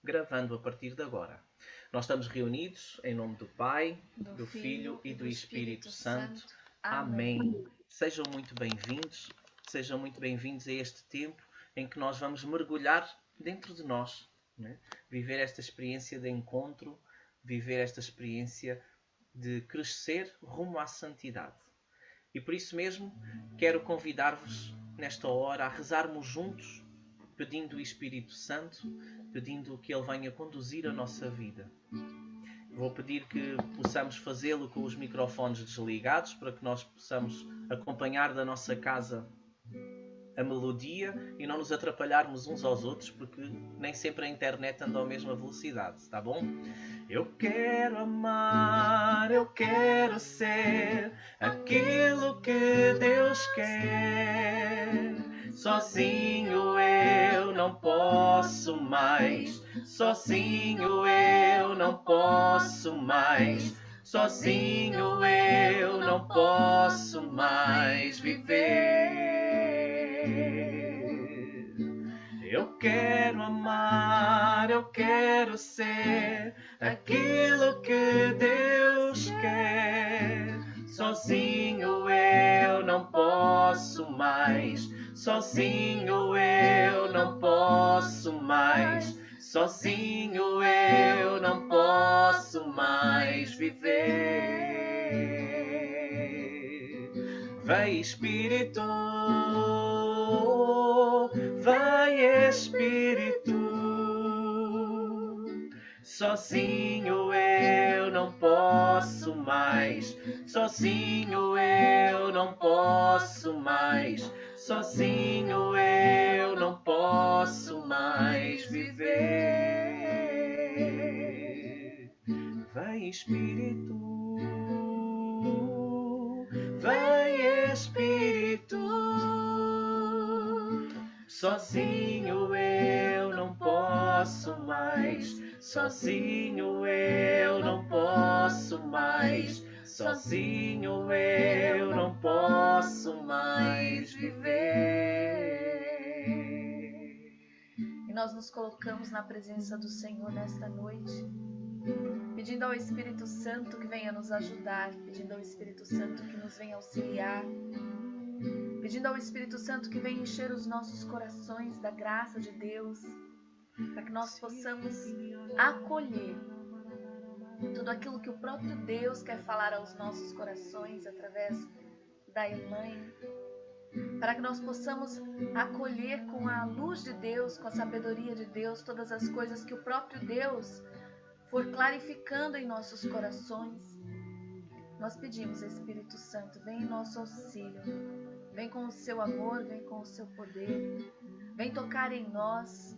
gravando a partir de agora. Nós estamos reunidos em nome do Pai, do Filho e do Espírito Santo. Amém. Sejam muito bem-vindos a este tempo em que nós vamos mergulhar dentro de nós, né? Viver esta experiência de encontro, viver esta experiência de crescer rumo à santidade. E por isso mesmo quero convidar-vos nesta hora a rezarmos juntos, pedindo o Espírito Santo, pedindo que Ele venha conduzir a nossa vida. Vou pedir que possamos fazê-lo com os microfones desligados, para que nós possamos acompanhar da nossa casa a melodia e não nos atrapalharmos uns aos outros, porque nem sempre a internet anda à mesma velocidade, está bom? Eu quero amar, eu quero ser aquilo que Deus quer. Sozinho eu não posso mais, sozinho eu não posso mais, sozinho eu não posso mais viver. Eu quero amar, eu quero ser aquilo que Deus quer. Sozinho eu não posso mais, sozinho eu não posso mais, sozinho eu não posso mais viver. Vem Espírito, vai Espírito. Sozinho eu não posso mais, sozinho eu não posso mais, sozinho eu não posso mais viver. Vem Espírito, vem Espírito. Sozinho eu não posso mais, sozinho eu não posso mais, sozinho eu não posso mais viver. E nós nos colocamos na presença do Senhor nesta noite, pedindo ao Espírito Santo que venha nos ajudar, pedindo ao Espírito Santo que nos venha auxiliar, pedindo ao Espírito Santo que venha encher os nossos corações da graça de Deus, para que nós possamos acolher tudo aquilo que o próprio Deus quer falar aos nossos corações através da Elaine, para que nós possamos acolher com a luz de Deus, com a sabedoria de Deus, todas as coisas que o próprio Deus for clarificando em nossos corações. Nós pedimos, Espírito Santo, vem em nosso auxílio, vem com o seu amor, vem com o seu poder, vem tocar em nós,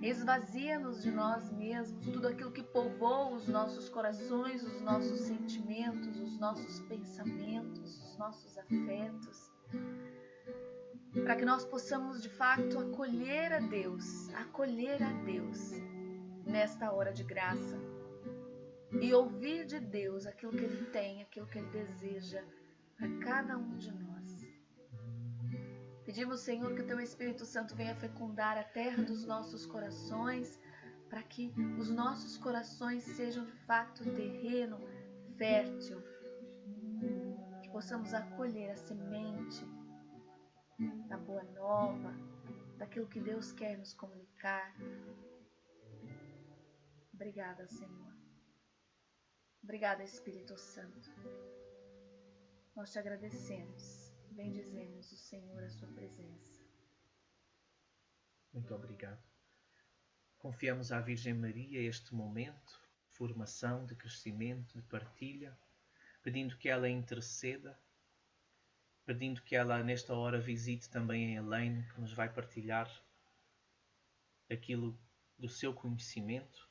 esvazia-nos de nós mesmos, tudo aquilo que povoa os nossos corações, os nossos sentimentos, os nossos pensamentos, os nossos afetos, para que nós possamos de fato acolher a Deus nesta hora de graça e ouvir de Deus aquilo que Ele tem, aquilo que Ele deseja para cada um de nós. Pedimos, Senhor, que o Teu Espírito Santo venha fecundar a terra dos nossos corações, para que os nossos corações sejam de fato terreno fértil, que possamos acolher a semente da boa nova, daquilo que Deus quer nos comunicar. Obrigada, Senhor. Obrigada, Espírito Santo. Nós te agradecemos. Bendizemos o Senhor, a sua presença. Muito obrigado. Confiamos à Virgem Maria este momento de formação, de crescimento, de partilha, pedindo que ela interceda, pedindo que ela nesta hora visite também a Elaine, que nos vai partilhar aquilo do seu conhecimento,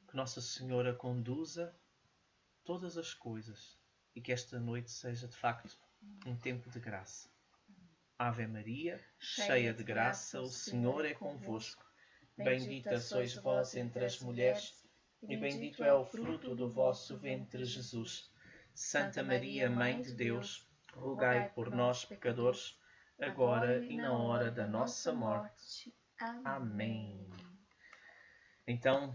que Nossa Senhora conduza todas as coisas e que esta noite seja de facto um tempo de graça. Ave Maria, cheia de graça, o Senhor é convosco. Bendita sois vós entre as mulheres, e bendito é o fruto do vosso ventre, Jesus. Santa Maria, Mãe de Deus, rogai por nós, pecadores, agora e na hora da nossa morte. Amém. Então,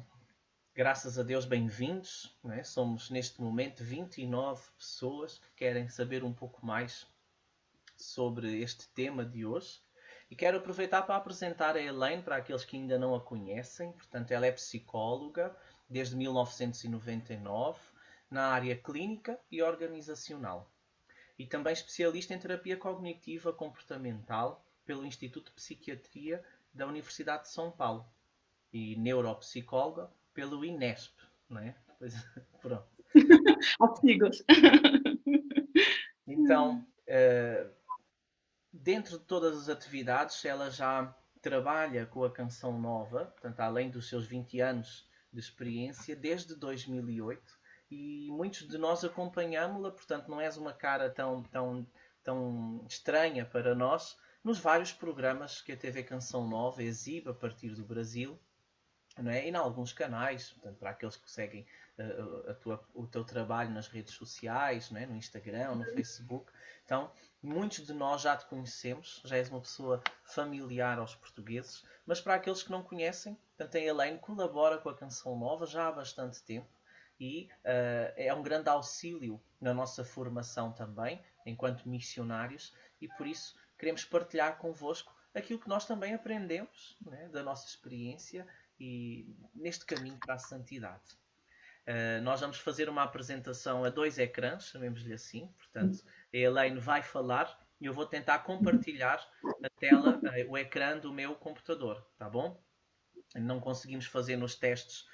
graças a Deus, bem-vindos. Né? Somos, neste momento, 29 pessoas que querem saber um pouco mais sobre este tema de hoje. E quero aproveitar para apresentar a Elaine para aqueles que ainda não a conhecem. Portanto, ela é psicóloga desde 1999 na área clínica e organizacional. E também especialista em terapia cognitiva comportamental pelo Instituto de Psiquiatria da Universidade de São Paulo. E neuropsicóloga pelo INESP, não é? Pois, pronto. Amigos. Então, dentro de todas as atividades, ela já trabalha com a Canção Nova, portanto, além dos seus 20 anos de experiência, desde 2008, e muitos de nós acompanhámo-la, portanto, não és uma cara tão estranha para nós, nos vários programas que a TV Canção Nova exibe a partir do Brasil, não é? E em alguns canais, portanto, para aqueles que seguem o teu trabalho nas redes sociais, não é? No Instagram, no Facebook. Então, muitos de nós já te conhecemos, já és uma pessoa familiar aos portugueses, mas para aqueles que não conhecem, portanto, a Elaine colabora com a Canção Nova já há bastante tempo e é um grande auxílio na nossa formação também, enquanto missionários, e por isso queremos partilhar convosco aquilo que nós também aprendemos, né, da nossa experiência e neste caminho para a santidade. Nós vamos fazer uma apresentação a 2 ecrãs, chamemos-lhe assim. Portanto, a Elaine vai falar e eu vou tentar compartilhar a tela, o ecrã do meu computador, tá bom? Não conseguimos fazer nos testes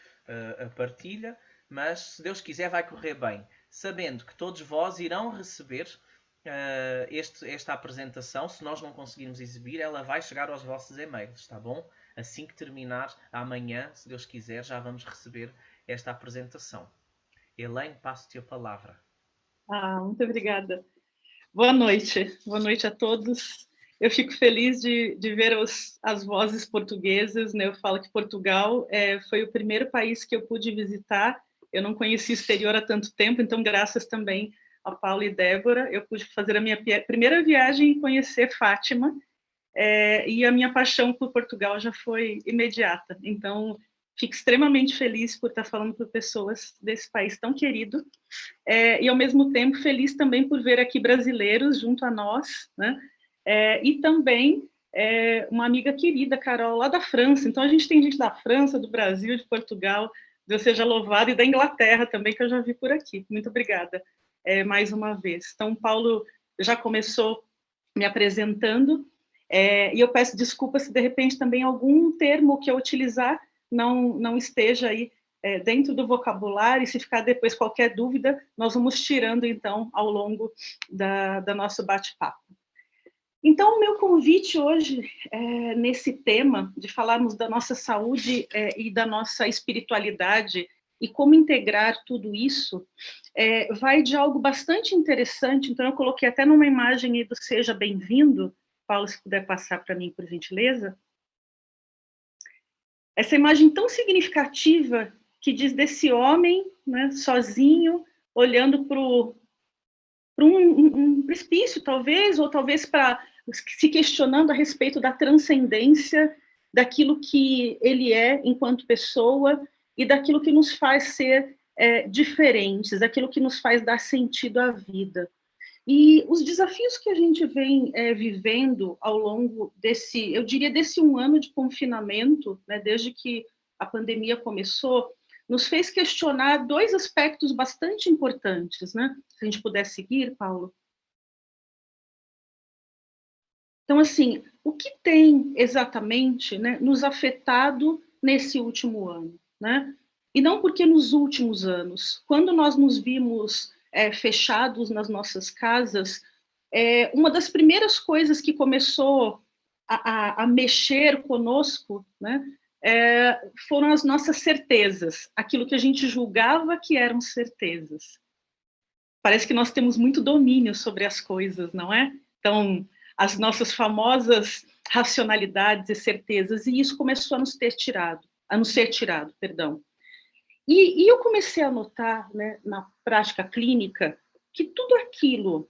a partilha, mas se Deus quiser vai correr bem. Sabendo que todos vós irão receber esta apresentação, se nós não conseguirmos exibir, ela vai chegar aos vossos e-mails, tá bom? Assim que terminar amanhã, se Deus quiser, já vamos receber esta apresentação. Elaine, passo-te a palavra. Muito obrigada. Boa noite a todos. Eu fico feliz de ver as vozes portuguesas, né? Eu falo que Portugal foi o primeiro país que eu pude visitar. Eu não conheci o exterior há tanto tempo, então graças também a Paula e Débora, eu pude fazer a minha primeira viagem e conhecer Fátima, e a minha paixão por Portugal já foi imediata. Então, fico extremamente feliz por estar falando com pessoas desse país tão querido, e ao mesmo tempo feliz também por ver aqui brasileiros junto a nós, né? E também uma amiga querida, Carol, lá da França. Então a gente tem gente da França, do Brasil, de Portugal, Deus seja louvado, e da Inglaterra também, que eu já vi por aqui. Muito obrigada mais uma vez. Então, Paulo já começou me apresentando, e eu peço desculpas se de repente também algum termo que eu utilizar não esteja aí dentro do vocabulário, e se ficar depois qualquer dúvida, nós vamos tirando, então, ao longo da nosso bate-papo. Então, o meu convite hoje, nesse tema, de falarmos da nossa saúde e da nossa espiritualidade, e como integrar tudo isso, vai de algo bastante interessante. Então, eu coloquei até numa imagem aí do Seja Bem-vindo. Paulo, se puder passar para mim, por gentileza. Essa imagem tão significativa que diz desse homem, né, sozinho, olhando para um precipício, talvez, ou talvez se questionando a respeito da transcendência, daquilo que ele é enquanto pessoa e daquilo que nos faz ser diferentes, daquilo que nos faz dar sentido à vida. E os desafios que a gente vem vivendo ao longo eu diria, desse 1 ano de confinamento, né, desde que a pandemia começou, nos fez questionar 2 aspectos bastante importantes, né? Se a gente puder seguir, Paulo. Então, assim, o que tem exatamente, né, nos afetado nesse último ano, né? E não porque nos últimos anos, quando nós nos vimos fechados nas nossas casas, uma das primeiras coisas que começou a mexer conosco, né, foram as nossas certezas, aquilo que a gente julgava que eram certezas. Parece que nós temos muito domínio sobre as coisas, não é? Então, as nossas famosas racionalidades e certezas, e isso começou a nos ser tirado, perdão. E eu comecei a notar, né, na prática clínica, que tudo aquilo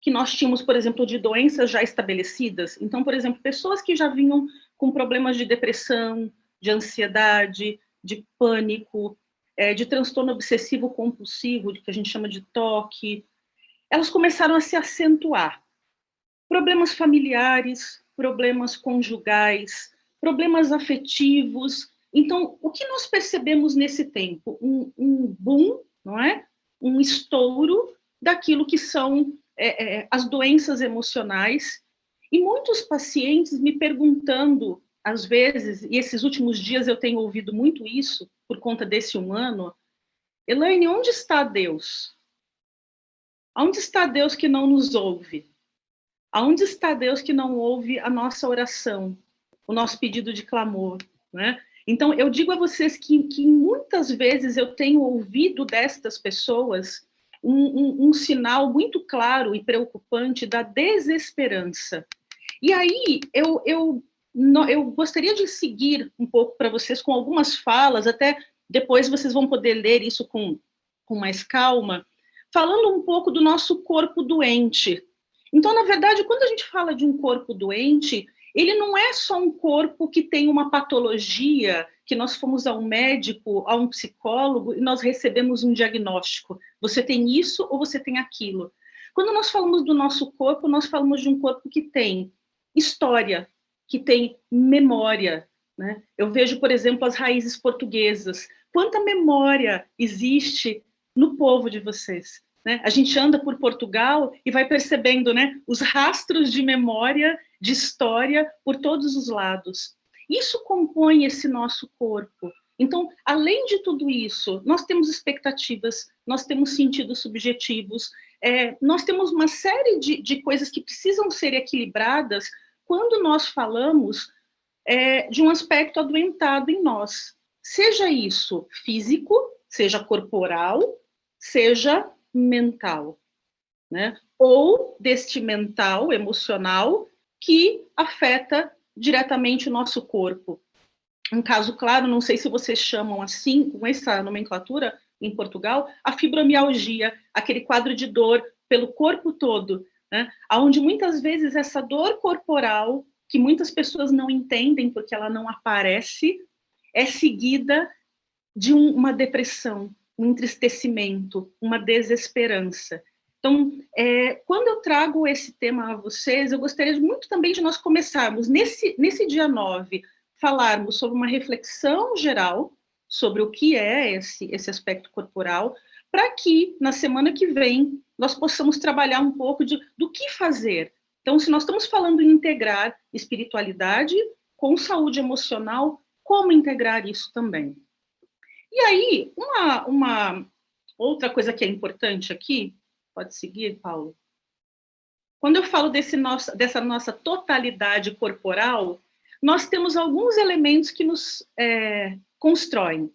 que nós tínhamos, por exemplo, de doenças já estabelecidas, então, por exemplo, pessoas que já vinham com problemas de depressão, de ansiedade, de pânico, de transtorno obsessivo compulsivo, que a gente chama de TOC, elas começaram a se acentuar. Problemas familiares, problemas conjugais, problemas afetivos. Então, o que nós percebemos nesse tempo? Um boom, não é? Um estouro daquilo que são as doenças emocionais. E muitos pacientes me perguntando, às vezes, e esses últimos dias eu tenho ouvido muito isso, por conta desse 1 ano, Elaine, onde está Deus? Onde está Deus que não nos ouve? Aonde está Deus que não ouve a nossa oração, o nosso pedido de clamor, né? Então, eu digo a vocês que muitas vezes eu tenho ouvido destas pessoas um sinal muito claro e preocupante da desesperança. E aí, eu gostaria de seguir um pouco para vocês com algumas falas, até depois vocês vão poder ler isso com mais calma, falando um pouco do nosso corpo doente. Então, na verdade, quando a gente fala de um corpo doente, ele não é só um corpo que tem uma patologia, que nós fomos a um médico, a um psicólogo, e nós recebemos um diagnóstico. Você tem isso ou você tem aquilo. Quando nós falamos do nosso corpo, nós falamos de um corpo que tem história, que tem memória, né? Eu vejo, por exemplo, as raízes portuguesas. Quanta memória existe no povo de vocês, né? A gente anda por Portugal e vai percebendo, né, os rastros de memória, de história por todos os lados. Isso compõe esse nosso corpo. Então, além de tudo isso, nós temos expectativas, nós temos sentidos subjetivos, nós temos uma série de coisas que precisam ser equilibradas quando nós falamos de um aspecto adoentado em nós. Seja isso físico, seja corporal, seja mental, né? Ou deste mental, emocional, que afeta diretamente o nosso corpo. Um caso claro, não sei se vocês chamam assim, com essa nomenclatura em Portugal, a fibromialgia, aquele quadro de dor pelo corpo todo, né? Onde muitas vezes essa dor corporal, que muitas pessoas não entendem porque ela não aparece, é seguida de uma depressão, um entristecimento, uma desesperança. Então, quando eu trago esse tema a vocês, eu gostaria muito também de nós começarmos, nesse dia 9, falarmos sobre uma reflexão geral sobre o que é esse aspecto corporal, para que, na semana que vem, nós possamos trabalhar um pouco do que fazer. Então, se nós estamos falando em integrar espiritualidade com saúde emocional, como integrar isso também? E aí, uma outra coisa que é importante aqui, pode seguir, Paulo? Quando eu falo dessa nossa totalidade corporal, nós temos alguns elementos que nos constroem.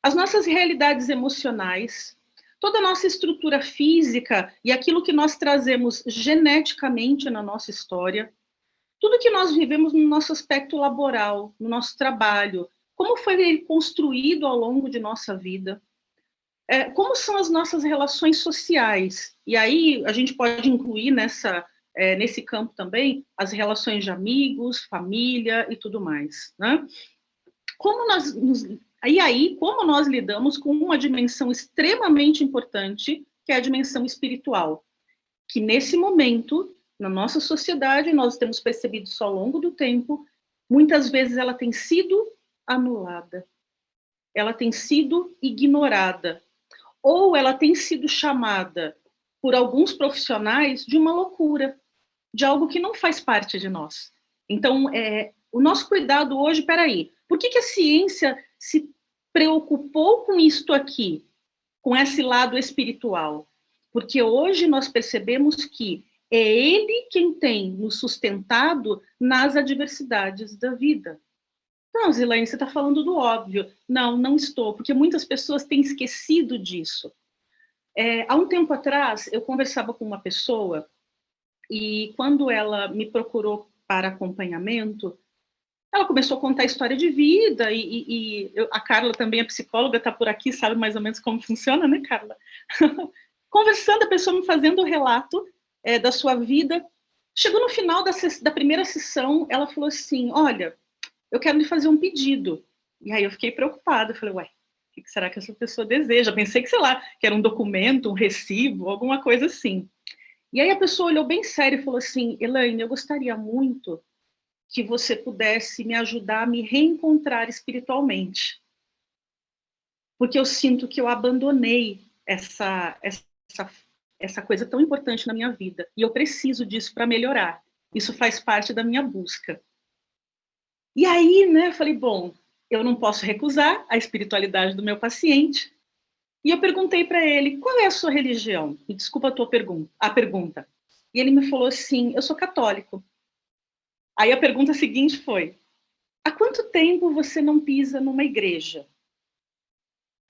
As nossas realidades emocionais, toda a nossa estrutura física e aquilo que nós trazemos geneticamente na nossa história, tudo que nós vivemos no nosso aspecto laboral, no nosso trabalho, como foi ele construído ao longo de nossa vida, como são as nossas relações sociais. E aí a gente pode incluir nesse campo também as relações de amigos, família e tudo mais, né? Como nós lidamos com uma dimensão extremamente importante, que é a dimensão espiritual, que nesse momento, na nossa sociedade, nós temos percebido isso ao longo do tempo, muitas vezes ela tem sido anulada, ela tem sido ignorada, ou ela tem sido chamada por alguns profissionais de uma loucura, de algo que não faz parte de nós. Então, o nosso cuidado hoje, peraí, por que a ciência se preocupou com isto aqui, com esse lado espiritual? Porque hoje nós percebemos que é ele quem tem nos sustentado nas adversidades da vida. Não, Zilaine, você está falando do óbvio. Não, não estou, porque muitas pessoas têm esquecido disso. Há um tempo atrás, eu conversava com uma pessoa e quando ela me procurou para acompanhamento, ela começou a contar a história de vida a Carla também, a psicóloga, está por aqui, sabe mais ou menos como funciona, né, Carla? Conversando, a pessoa me fazendo o relato da sua vida. Chegou no final da primeira sessão, ela falou assim, olha, eu quero lhe fazer um pedido. E aí eu fiquei preocupada, eu falei, ué, o que será que essa pessoa deseja? Pensei que, sei lá, que era um documento, um recibo, alguma coisa assim. E aí a pessoa olhou bem sério e falou assim, Elaine, eu gostaria muito que você pudesse me ajudar a me reencontrar espiritualmente. Porque eu sinto que eu abandonei essa coisa tão importante na minha vida. E eu preciso disso para melhorar. Isso faz parte da minha busca. E aí, né, eu falei, bom, eu não posso recusar a espiritualidade do meu paciente. E eu perguntei para ele, qual é a sua religião? Me desculpa a pergunta. E ele me falou assim, eu sou católico. Aí a pergunta seguinte foi, há quanto tempo você não pisa numa igreja?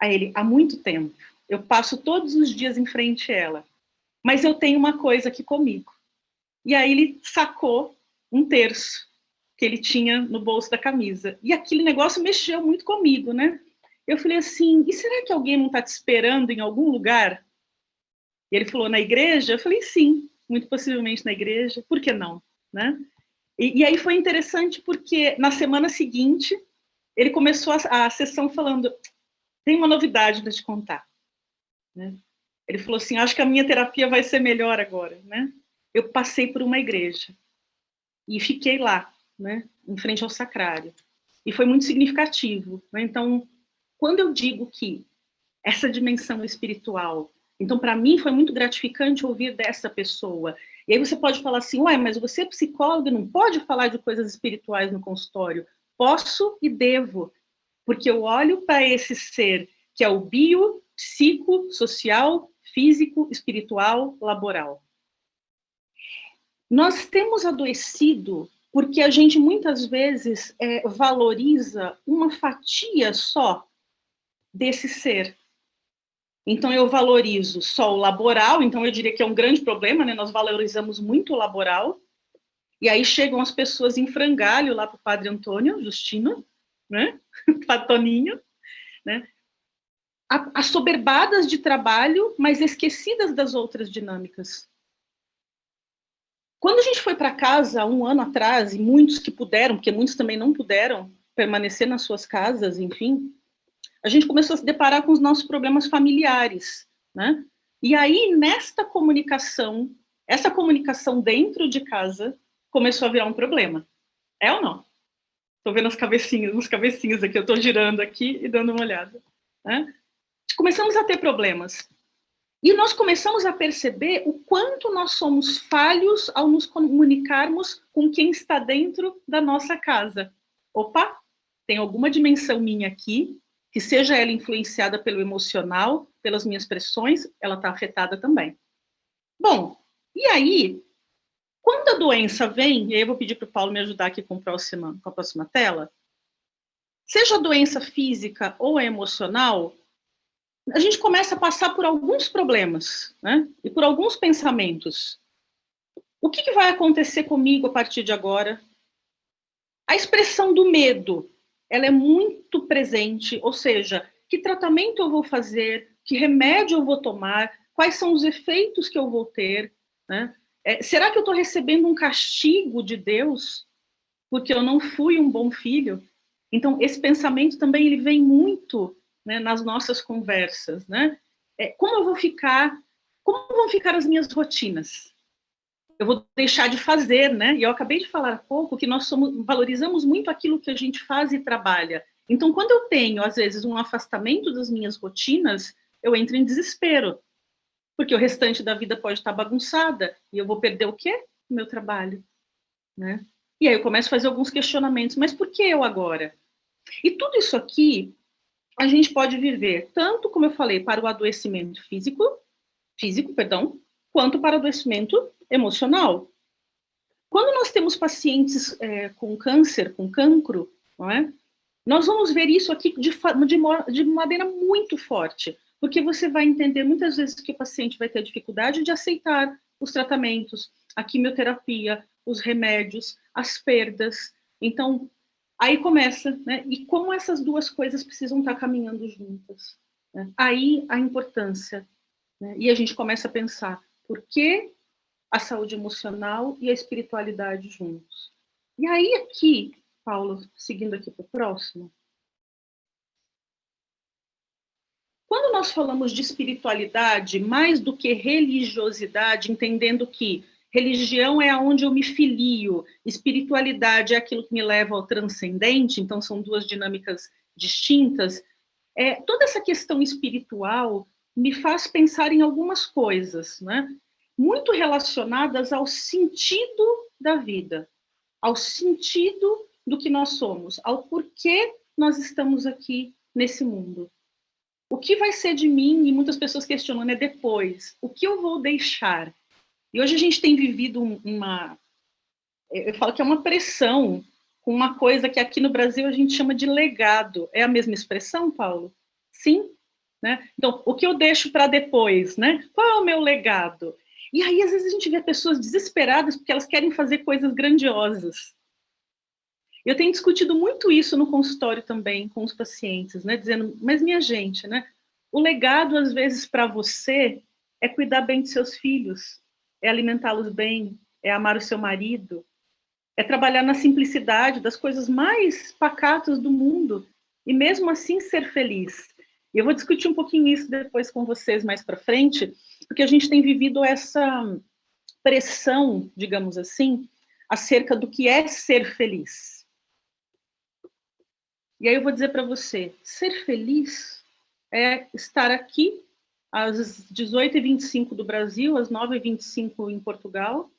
Aí ele, há muito tempo. Eu passo todos os dias em frente a ela. Mas eu tenho uma coisa aqui comigo. E aí ele sacou um terço que ele tinha no bolso da camisa. E aquele negócio mexeu muito comigo, né? Eu falei assim, e será que alguém não está te esperando em algum lugar? E ele falou, na igreja? Eu falei, sim, muito possivelmente na igreja. Por que não? Né? E aí foi interessante porque na semana seguinte, ele começou a sessão falando, tem uma novidade para te contar. Né? Ele falou assim, acho que a minha terapia vai ser melhor agora. Né? Eu passei por uma igreja e fiquei lá, né, em frente ao sacrário. E foi muito significativo. Né? Então, quando eu digo que essa dimensão espiritual, então, para mim, foi muito gratificante ouvir dessa pessoa. E aí você pode falar assim, ué, mas você é psicóloga, não pode falar de coisas espirituais no consultório. Posso e devo, porque eu olho para esse ser que é o bio, psico, social, físico, espiritual, laboral. Nós temos adoecido porque a gente muitas vezes valoriza uma fatia só desse ser. Então eu valorizo só o laboral, então eu diria que é um grande problema, né? Nós valorizamos muito o laboral, e aí chegam as pessoas em frangalho lá para o Padre Antônio Justino, né? Padre Toninho, né? Assoberbadas de trabalho, mas esquecidas das outras dinâmicas. Quando a gente foi para casa um ano atrás, e muitos que puderam, porque muitos também não puderam permanecer nas suas casas, enfim, a gente começou a se deparar com os nossos problemas familiares, né? E aí, nesta comunicação, essa comunicação dentro de casa começou a virar um problema. É ou não? Estou vendo as cabecinhas aqui, eu estou girando aqui e dando uma olhada. Né? Começamos a ter problemas. E nós começamos a perceber o quanto nós somos falhos ao nos comunicarmos com quem está dentro da nossa casa. Opa, tem alguma dimensão minha aqui, que seja ela influenciada pelo emocional, pelas minhas pressões, ela está afetada também. Bom, e aí, quando a doença vem, e aí eu vou pedir para o Paulo me ajudar aqui com a próxima tela, seja a doença física ou emocional, a gente começa a passar por alguns problemas, né? E por alguns pensamentos. O que vai acontecer comigo a partir de agora? A expressão do medo, ela é muito presente, ou seja, que tratamento eu vou fazer, que remédio eu vou tomar, quais são os efeitos que eu vou ter, né? Será que eu estou recebendo um castigo de Deus porque eu não fui um bom filho? Então, esse pensamento também ele vem muito, né, nas nossas conversas, né? Como vão ficar as minhas rotinas? Eu vou deixar de fazer, né? E eu acabei de falar há pouco que nós valorizamos muito aquilo que a gente faz e trabalha. Então, quando eu tenho, às vezes, um afastamento das minhas rotinas, eu entro em desespero, porque o restante da vida pode estar bagunçada e eu vou perder o quê? O meu trabalho, né? E aí eu começo a fazer alguns questionamentos, mas por que eu agora? E tudo isso aqui a gente pode viver tanto, como eu falei, para o adoecimento físico, quanto para o adoecimento emocional. Quando nós temos pacientes com câncer, com cancro, não é? Nós vamos ver isso aqui de maneira muito forte, porque você vai entender muitas vezes que o paciente vai ter dificuldade de aceitar os tratamentos, a quimioterapia, os remédios, as perdas. Então, aí começa, né? E como essas duas coisas precisam estar caminhando juntas. Né? Aí a importância. Né? E a gente começa a pensar, por que a saúde emocional e a espiritualidade juntos? E aí aqui, Paulo, seguindo aqui para o próximo, nós falamos de espiritualidade, mais do que religiosidade, entendendo que religião é aonde eu me filio, espiritualidade é aquilo que me leva ao transcendente, então são duas dinâmicas distintas, toda essa questão espiritual me faz pensar em algumas coisas, né? Muito relacionadas ao sentido da vida, ao sentido do que nós somos, ao porquê nós estamos aqui nesse mundo. O que vai ser de mim, e muitas pessoas questionam, né, depois, o que eu vou deixar? E hoje a gente tem vivido eu falo que é uma pressão, com uma coisa que aqui no Brasil a gente chama de legado. É a mesma expressão, Paulo? Sim? Né? Então, o que eu deixo para depois? Né? Qual é o meu legado? E aí, às vezes, a gente vê pessoas desesperadas porque elas querem fazer coisas grandiosas. Eu tenho discutido muito isso no consultório também com os pacientes, né? Dizendo, mas minha gente, né? O legado, às vezes, para você é cuidar bem de seus filhos, é alimentá-los bem, é amar o seu marido, é trabalhar na simplicidade das coisas mais pacatas do mundo e mesmo assim ser feliz. E eu vou discutir um pouquinho isso depois com vocês mais para frente, porque a gente tem vivido essa pressão, digamos assim, acerca do que é ser feliz. E aí eu vou dizer para você, ser feliz é estar aqui às 18h25 do Brasil, às 9h25 em Portugal,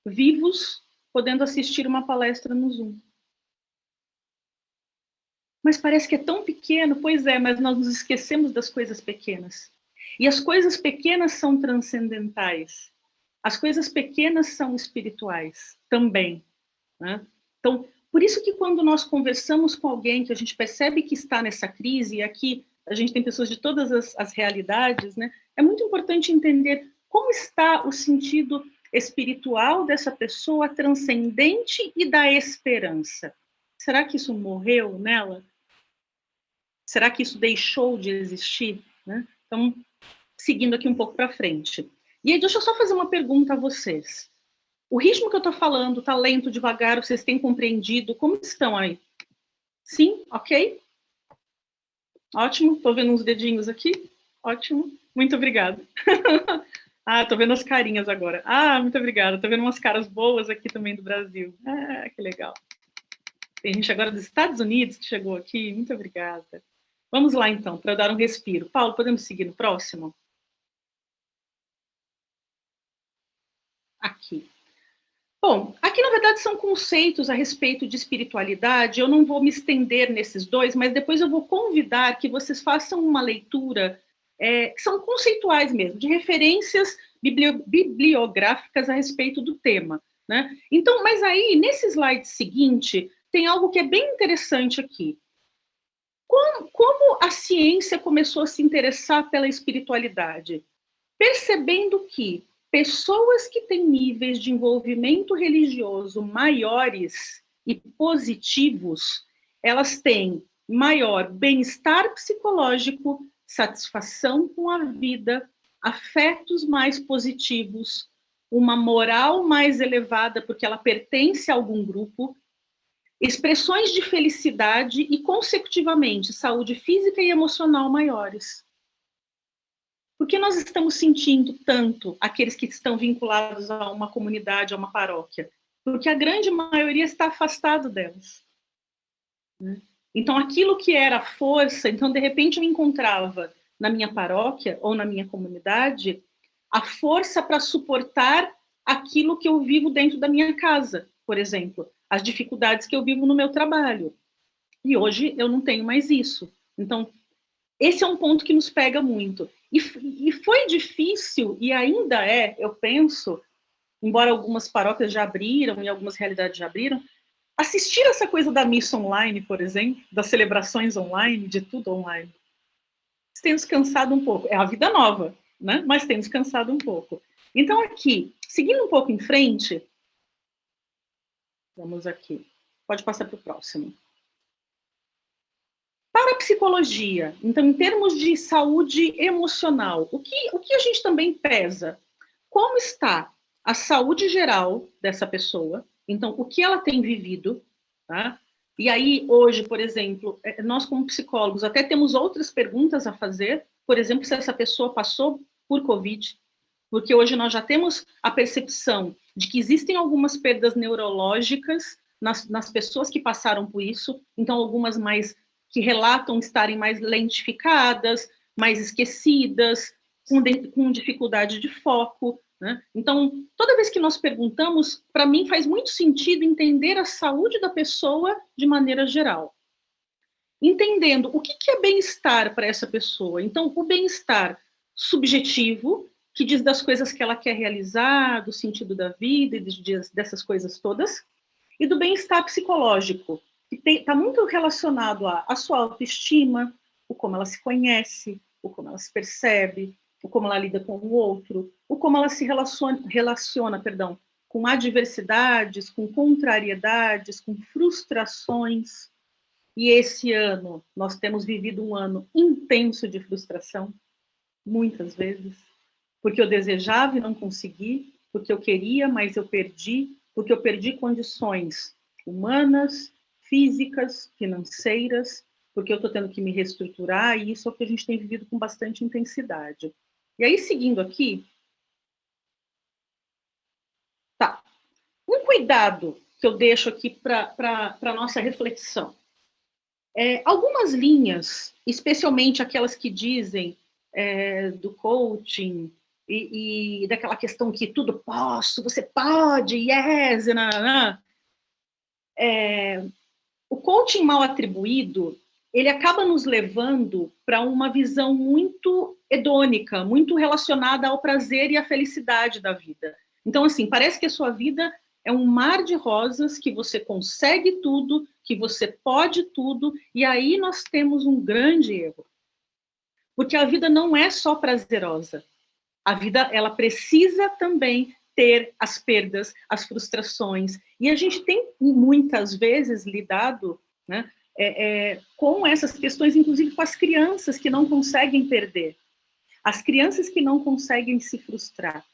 vivos, podendo assistir uma palestra no Zoom. Mas parece que é tão pequeno, pois é, mas nós nos esquecemos das coisas pequenas. E as coisas pequenas são transcendentais. As coisas pequenas são espirituais também. Né? Então, por isso que quando nós conversamos com alguém que a gente percebe que está nessa crise, e aqui a gente tem pessoas de todas as realidades, né? É muito importante entender como está o sentido espiritual dessa pessoa transcendente e da esperança. Será que isso morreu nela? Será que isso deixou de existir? Né? Então, seguindo aqui um pouco para frente. E aí, deixa eu só fazer uma pergunta a vocês. O ritmo que eu estou falando está lento, devagar, vocês têm compreendido? Como estão aí? Sim? Ok? Ótimo, estou vendo uns dedinhos aqui. Ótimo, muito obrigada. Estou vendo as carinhas agora. Muito obrigada. Estou vendo umas caras boas aqui também do Brasil. Que legal. Tem gente agora dos Estados Unidos que chegou aqui. Muito obrigada. Vamos lá, então, para eu dar um respiro. Paulo, podemos seguir no próximo? Aqui. Bom, aqui, na verdade, são conceitos a respeito de espiritualidade. Eu não vou me estender nesses dois, mas depois eu vou convidar que vocês façam uma leitura que são conceituais mesmo, de referências bibliográficas a respeito do tema. Né? Então, mas aí, nesse slide seguinte, tem algo que é bem interessante aqui. Como a ciência começou a se interessar pela espiritualidade? Percebendo que pessoas que têm níveis de envolvimento religioso maiores e positivos, elas têm maior bem-estar psicológico, satisfação com a vida, afetos mais positivos, uma moral mais elevada, porque ela pertence a algum grupo, expressões de felicidade e, consecutivamente, saúde física e emocional maiores. Por que nós estamos sentindo tanto aqueles que estão vinculados a uma comunidade, a uma paróquia? Porque a grande maioria está afastado delas. Então, aquilo que era força, então, de repente, eu encontrava na minha paróquia ou na minha comunidade a força para suportar aquilo que eu vivo dentro da minha casa, por exemplo, as dificuldades que eu vivo no meu trabalho. E hoje eu não tenho mais isso. Então, esse é um ponto que nos pega muito. E foi difícil, e ainda é, eu penso, embora algumas paróquias já abriram e algumas realidades já abriram, assistir essa coisa da missa online, por exemplo, das celebrações online, de tudo online, tem nos cansado um pouco. É a vida nova, né? Mas tem nos cansado um pouco. Então, aqui, seguindo um pouco em frente, vamos aqui, pode passar para o próximo. Para a psicologia, então, em termos de saúde emocional, o que a gente também pesa? Como está a saúde geral dessa pessoa? Então, o que ela tem vivido, tá? E aí, hoje, por exemplo, nós como psicólogos até temos outras perguntas a fazer, por exemplo, se essa pessoa passou por Covid, porque hoje nós já temos a percepção de que existem algumas perdas neurológicas nas pessoas que passaram por isso, então algumas mais que relatam estarem mais lentificadas, mais esquecidas, com dificuldade de foco, né? Então, toda vez que nós perguntamos, para mim faz muito sentido entender a saúde da pessoa de maneira geral. Entendendo o que é bem-estar para essa pessoa. Então, o bem-estar subjetivo, que diz das coisas que ela quer realizar, do sentido da vida e dessas coisas todas, e do bem-estar psicológico, que está muito relacionado à sua autoestima, o como ela se conhece, o como ela se percebe, o como ela lida com o outro, o como ela se relaciona com adversidades, com contrariedades, com frustrações. E esse ano, nós temos vivido um ano intenso de frustração, muitas vezes, porque eu desejava e não consegui, porque eu queria, mas eu perdi, porque eu perdi condições humanas, físicas, financeiras, porque eu estou tendo que me reestruturar, e isso é o que a gente tem vivido com bastante intensidade. E aí, seguindo aqui, tá. Um cuidado que eu deixo aqui para a nossa reflexão. Algumas linhas, especialmente aquelas que dizem do coaching e daquela questão que tudo posso, você pode, yes, o coaching mal atribuído, ele acaba nos levando para uma visão muito hedônica, muito relacionada ao prazer e à felicidade da vida. Então, assim, parece que a sua vida é um mar de rosas, que você consegue tudo, que você pode tudo, e aí nós temos um grande erro. Porque a vida não é só prazerosa. A vida, ela precisa também ter as perdas, as frustrações. E a gente tem, muitas vezes, lidado, né, com essas questões, inclusive com as crianças que não conseguem perder. As crianças que não conseguem se frustrar.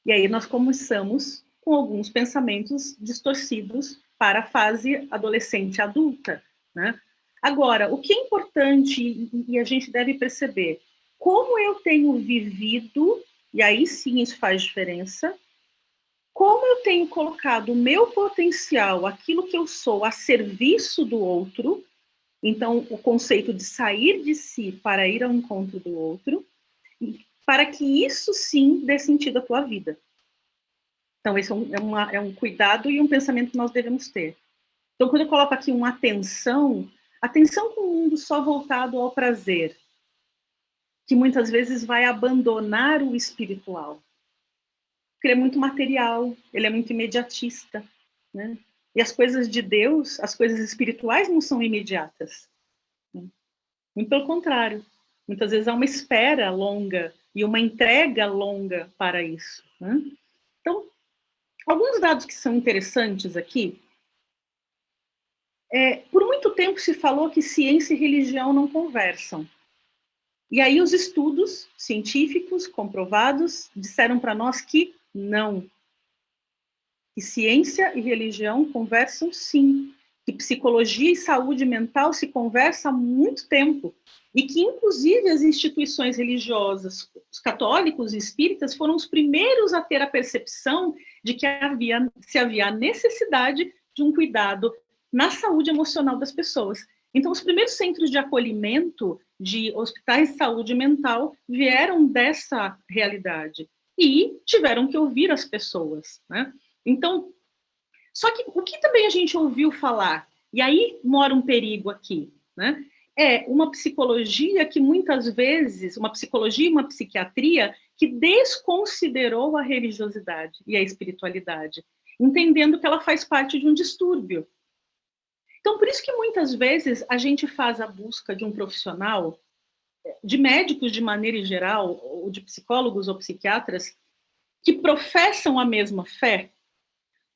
E aí nós começamos com alguns pensamentos distorcidos para a fase adolescente adulta, né? Agora, o que é importante e a gente deve perceber, como eu tenho vivido, e aí sim isso faz diferença, como eu tenho colocado o meu potencial, aquilo que eu sou, a serviço do outro, então o conceito de sair de si para ir ao encontro do outro, para que isso sim dê sentido à tua vida. Então esse é um cuidado e um pensamento que nós devemos ter. Então quando eu coloco aqui uma atenção com um mundo só voltado ao prazer, que muitas vezes vai abandonar o espiritual. Porque ele é muito material, ele é muito imediatista, né? E as coisas de Deus, as coisas espirituais não são imediatas. Né? Muito pelo contrário. Muitas vezes há uma espera longa e uma entrega longa para isso. Né? Então, alguns dados que são interessantes aqui. Por muito tempo se falou que ciência e religião não conversam. E aí os estudos científicos comprovados disseram para nós que não. Que ciência e religião conversam sim. Que psicologia e saúde mental se conversam há muito tempo. E que, inclusive, as instituições religiosas, os católicos e espíritas, foram os primeiros a ter a percepção de que se havia a necessidade de um cuidado na saúde emocional das pessoas. Então, os primeiros centros de acolhimento de hospitais de saúde mental vieram dessa realidade e tiveram que ouvir as pessoas, né? Então, só que o que também a gente ouviu falar, e aí mora um perigo aqui, né? É uma psicologia que muitas vezes, uma psicologia e uma psiquiatria que desconsiderou a religiosidade e a espiritualidade, entendendo que ela faz parte de um distúrbio. Então, por isso que muitas vezes a gente faz a busca de um profissional, de médicos de maneira geral, ou de psicólogos ou psiquiatras, que professam a mesma fé,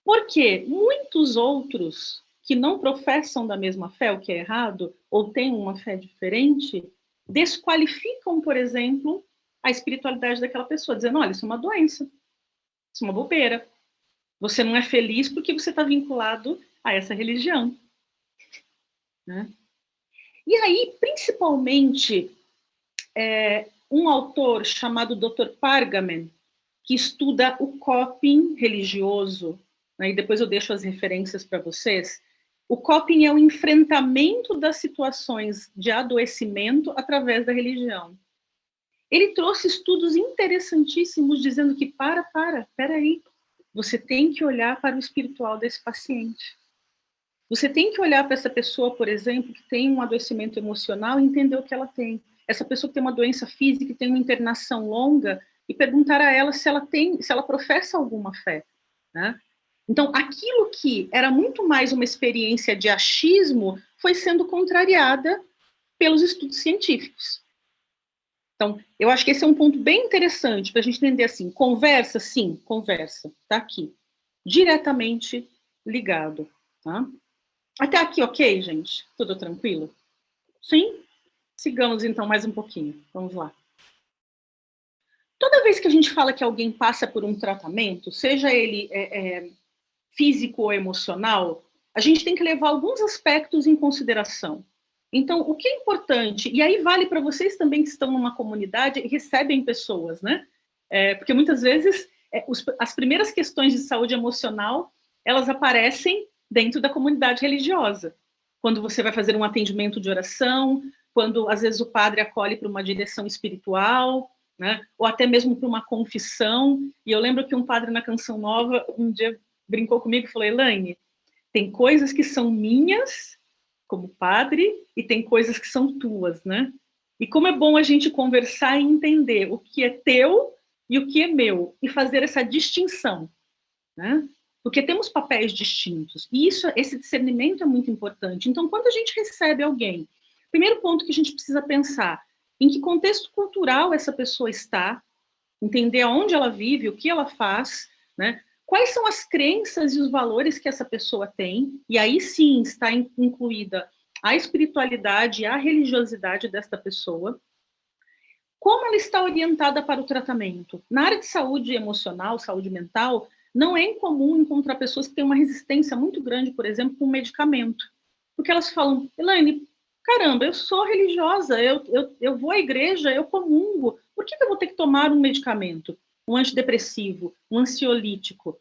porque muitos outros que não professam da mesma fé, o que é errado, ou têm uma fé diferente, desqualificam, por exemplo, a espiritualidade daquela pessoa, dizendo, olha, isso é uma doença, isso é uma bobeira, você não é feliz porque você está vinculado a essa religião. né? E aí, principalmente, um autor chamado Dr. Pargamen, que estuda o coping religioso, né, e depois eu deixo as referências para vocês. O coping é o enfrentamento das situações de adoecimento através da religião. Ele trouxe estudos interessantíssimos dizendo que peraí, você tem que olhar para o espiritual desse paciente. Você tem que olhar para essa pessoa, por exemplo, que tem um adoecimento emocional e entender o que ela tem. Essa pessoa que tem uma doença física, que tem uma internação longa, e perguntar a ela se ela professa alguma fé, né? Então, aquilo que era muito mais uma experiência de achismo foi sendo contrariada pelos estudos científicos. Então, eu acho que esse é um ponto bem interessante para a gente entender assim, conversa, sim, conversa, tá aqui, diretamente ligado, tá? Até aqui, ok, gente? Tudo tranquilo? Sim? Sigamos então mais um pouquinho. Vamos lá. Toda vez que a gente fala que alguém passa por um tratamento, seja ele físico ou emocional, a gente tem que levar alguns aspectos em consideração. Então, o que é importante, e aí vale para vocês também que estão numa comunidade e recebem pessoas, né? Porque muitas vezes as primeiras questões de saúde emocional, elas aparecem dentro da comunidade religiosa. Quando você vai fazer um atendimento de oração, quando às vezes o padre acolhe para uma direção espiritual, né? Ou até mesmo para uma confissão. E eu lembro que um padre na Canção Nova um dia brincou comigo e falou: Elaine, tem coisas que são minhas, como padre, e tem coisas que são tuas, né? E como é bom a gente conversar e entender o que é teu e o que é meu, e fazer essa distinção, né? Porque temos papéis distintos, e esse discernimento é muito importante. Então, quando a gente recebe alguém, primeiro ponto que a gente precisa pensar, em que contexto cultural essa pessoa está, entender aonde ela vive, o que ela faz, né? Quais são as crenças e os valores que essa pessoa tem, e aí sim está incluída a espiritualidade e a religiosidade desta pessoa. Como ela está orientada para o tratamento? Na área de saúde emocional, saúde mental, não é incomum encontrar pessoas que têm uma resistência muito grande, por exemplo, com medicamento. Porque elas falam, Elaine, caramba, eu sou religiosa, eu vou à igreja, eu comungo, por que eu vou ter que tomar um medicamento? Um antidepressivo, um ansiolítico,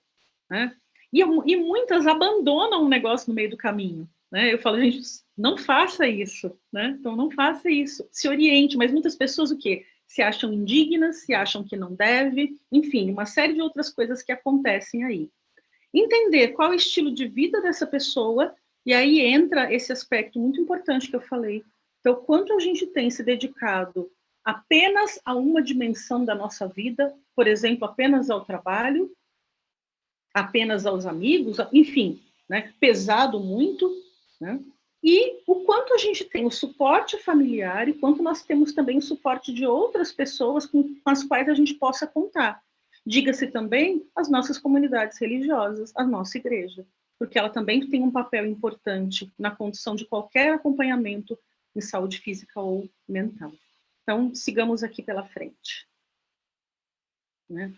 né? E muitas abandonam o negócio no meio do caminho, né? Eu falo, gente, não faça isso, né? Então não faça isso, se oriente, mas muitas pessoas o quê? Se acham indignas, se acham que não deve, enfim, uma série de outras coisas que acontecem aí. Entender qual é o estilo de vida dessa pessoa, e aí entra esse aspecto muito importante que eu falei, então quanto a gente tem se dedicado apenas a uma dimensão da nossa vida, por exemplo, apenas ao trabalho, apenas aos amigos, enfim, né, pesado muito, né? E o quanto a gente tem o suporte familiar e quanto nós temos também o suporte de outras pessoas com as quais a gente possa contar. Diga-se também as nossas comunidades religiosas, a nossa igreja, porque ela também tem um papel importante na condução de qualquer acompanhamento em saúde física ou mental. Então, sigamos aqui pela frente, né?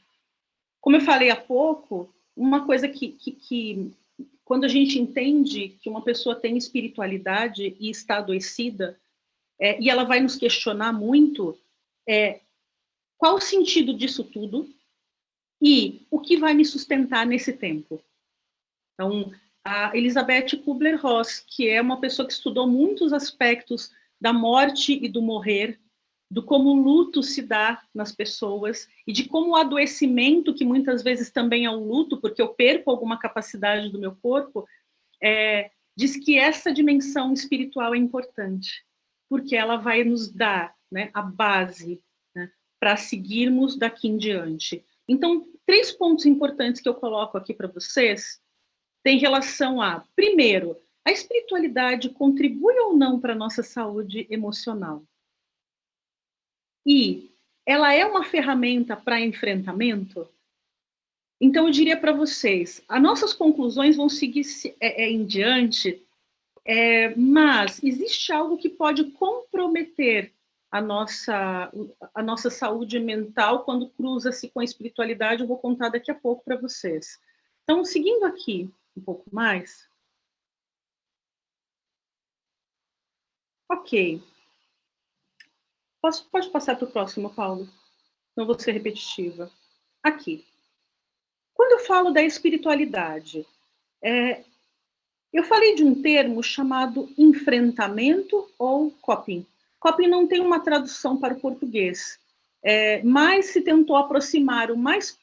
Como eu falei há pouco, uma coisa que quando a gente entende que uma pessoa tem espiritualidade e está adoecida, e ela vai nos questionar muito, qual o sentido disso tudo e o que vai me sustentar nesse tempo. Então, a Elizabeth Kubler-Ross, que é uma pessoa que estudou muitos aspectos da morte e do morrer, do como o luto se dá nas pessoas e de como o adoecimento, que muitas vezes também é um luto, porque eu perco alguma capacidade do meu corpo, diz que essa dimensão espiritual é importante, porque ela vai nos dar, né, a base, né, para seguirmos daqui em diante. Então, 3 pontos importantes que eu coloco aqui para vocês tem relação a, primeiro, a espiritualidade contribui ou não para a nossa saúde emocional? E ela é uma ferramenta para enfrentamento? Então, eu diria para vocês, as nossas conclusões vão seguir em diante, mas existe algo que pode comprometer a nossa saúde mental quando cruza-se com a espiritualidade. Eu vou contar daqui a pouco para vocês. Então, seguindo aqui um pouco mais, Ok. Pode passar para o próximo, Paulo? Não vou ser repetitiva. Aqui. Quando eu falo da espiritualidade, eu falei de um termo chamado enfrentamento ou coping. Coping não tem uma tradução para o português, mas se tentou aproximar o mais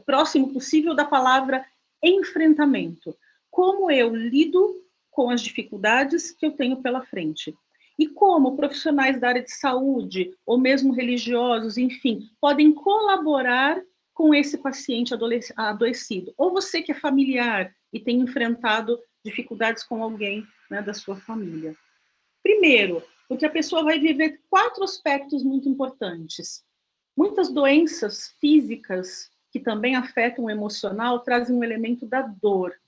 próximo possível da palavra enfrentamento. Como eu lido com as dificuldades que eu tenho pela frente. E como profissionais da área de saúde, ou mesmo religiosos, enfim, podem colaborar com esse paciente adoecido. Ou você que é familiar e tem enfrentado dificuldades com alguém, né, da sua família. Primeiro, porque a pessoa vai viver 4 aspectos muito importantes. Muitas doenças físicas que também afetam o emocional trazem um elemento da dor.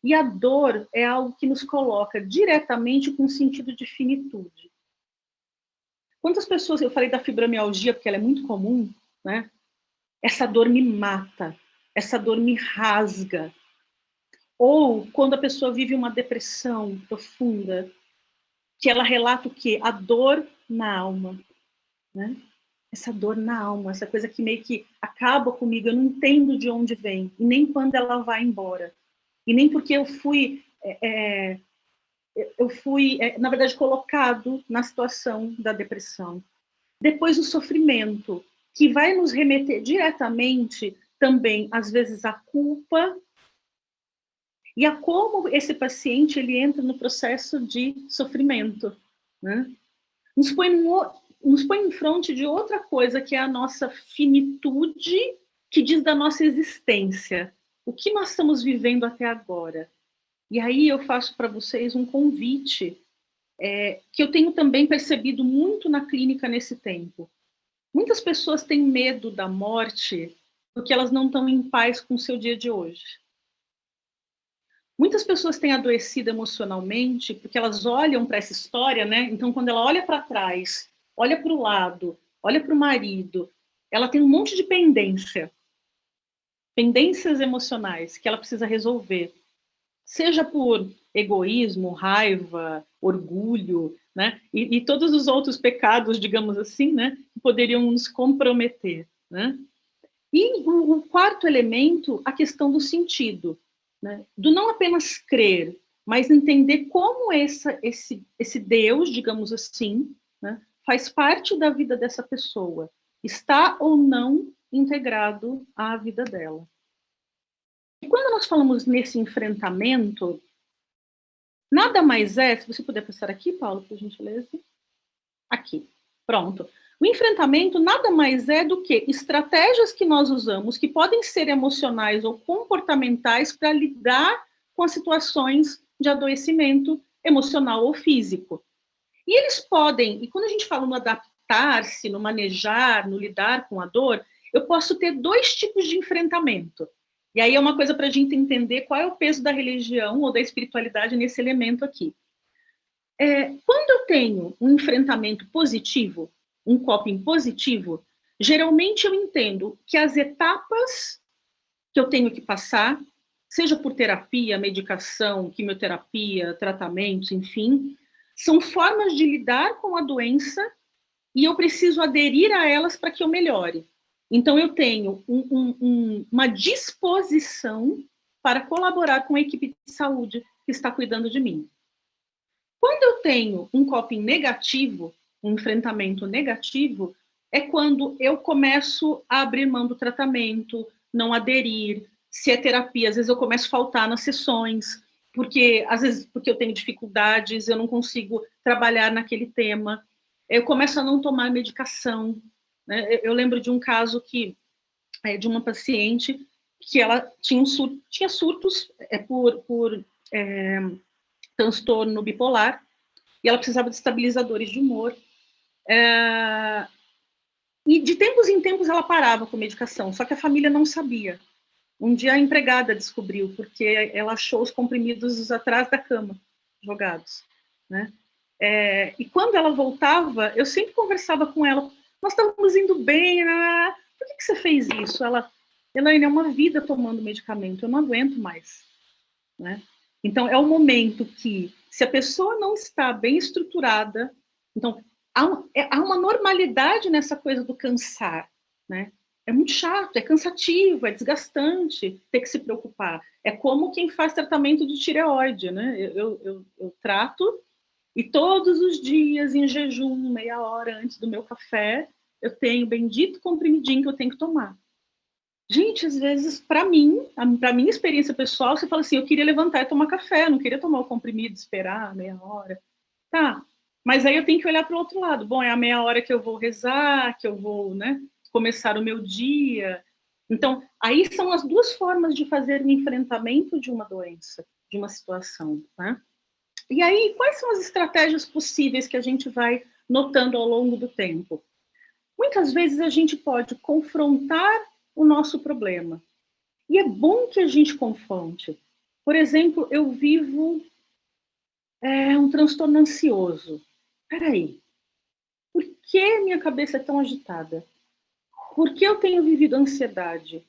E a dor é algo que nos coloca diretamente com um sentido de finitude. Quantas pessoas, eu falei da fibromialgia, porque ela é muito comum, né? Essa dor me mata, essa dor me rasga. Ou quando a pessoa vive uma depressão profunda, que ela relata o quê? A dor na alma, né? Essa dor na alma, essa coisa que meio que acaba comigo, eu não entendo de onde vem, e nem quando ela vai embora. E nem porque eu fui, na verdade, colocado na situação da depressão. Depois o sofrimento, que vai nos remeter diretamente também, às vezes, à culpa e a como esse paciente ele entra no processo de sofrimento, né? Nos põe em frente de outra coisa, que é a nossa finitude, que diz da nossa existência. O que nós estamos vivendo até agora? E aí eu faço para vocês um convite, que eu tenho também percebido muito na clínica nesse tempo. Muitas pessoas têm medo da morte porque elas não estão em paz com o seu dia de hoje. Muitas pessoas têm adoecido emocionalmente porque elas olham para essa história, né? Então, quando ela olha para trás, olha para o lado, olha para o marido, ela tem um monte de pendências emocionais que ela precisa resolver. Seja por egoísmo, raiva, orgulho, né? E todos os outros pecados, digamos assim, né? Que poderiam nos comprometer, né? E o quarto elemento, a questão do sentido, né? Do não apenas crer, mas entender como esse Deus, digamos assim, né? Faz parte da vida dessa pessoa, está ou não integrado à vida dela. E quando nós falamos nesse enfrentamento, nada mais é, se você puder passar aqui, Paulo, por gentileza. Aqui, pronto. O enfrentamento nada mais é do que estratégias que nós usamos, que podem ser emocionais ou comportamentais, para lidar com as situações de adoecimento emocional ou físico. E eles podem, e quando a gente fala no adaptar-se, no manejar, no lidar com a dor, eu posso ter 2 tipos de enfrentamento. E aí é uma coisa para a gente entender qual é o peso da religião ou da espiritualidade nesse elemento aqui. Quando eu tenho um enfrentamento positivo, um coping positivo, geralmente eu entendo que as etapas que eu tenho que passar, seja por terapia, medicação, quimioterapia, tratamentos, enfim, são formas de lidar com a doença e eu preciso aderir a elas para que eu melhore. Então, eu tenho uma disposição para colaborar com a equipe de saúde que está cuidando de mim. Quando eu tenho um coping negativo, um enfrentamento negativo, é quando eu começo a abrir mão do tratamento, não aderir. Se é terapia, às vezes eu começo a faltar nas sessões, às vezes porque eu tenho dificuldades, eu não consigo trabalhar naquele tema. Eu começo a não tomar medicação. Né? Eu lembro de um caso de uma paciente que ela tinha surtos por transtorno bipolar, e ela precisava de estabilizadores de humor. E de tempos em tempos ela parava com medicação, só que a família não sabia. Um dia a empregada descobriu, porque ela achou os comprimidos atrás da cama, jogados. Né? E quando ela voltava, eu sempre conversava com ela, nós estávamos indo bem, né? Por que você fez isso? Elaine, é uma vida tomando medicamento, eu não aguento mais. Né? Então, é o momento que, Se a pessoa não está bem estruturada, então há uma normalidade nessa coisa do cansar, né? É muito chato, é cansativo, é desgastante ter que se preocupar. É como quem faz tratamento de tireoide, né? Eu trato e todos os dias, em jejum, meia hora antes do meu café, eu tenho o bendito comprimidinho que eu tenho que tomar. Gente, às vezes, para minha experiência pessoal, você fala assim, eu queria levantar e tomar café, não queria tomar o comprimido, esperar meia hora. Tá, mas aí eu tenho que olhar para o outro lado. Bom, é a meia hora que eu vou rezar, que eu vou, né, começar o meu dia. Então, aí são as duas formas de fazer o enfrentamento de uma doença, de uma situação, né? E aí, quais são as estratégias possíveis que a gente vai notando ao longo do tempo? Muitas vezes a gente pode confrontar o nosso problema. E é bom que a gente confronte. Por exemplo, eu vivo um transtorno ansioso. Peraí, por que minha cabeça é tão agitada? Por que eu tenho vivido ansiedade?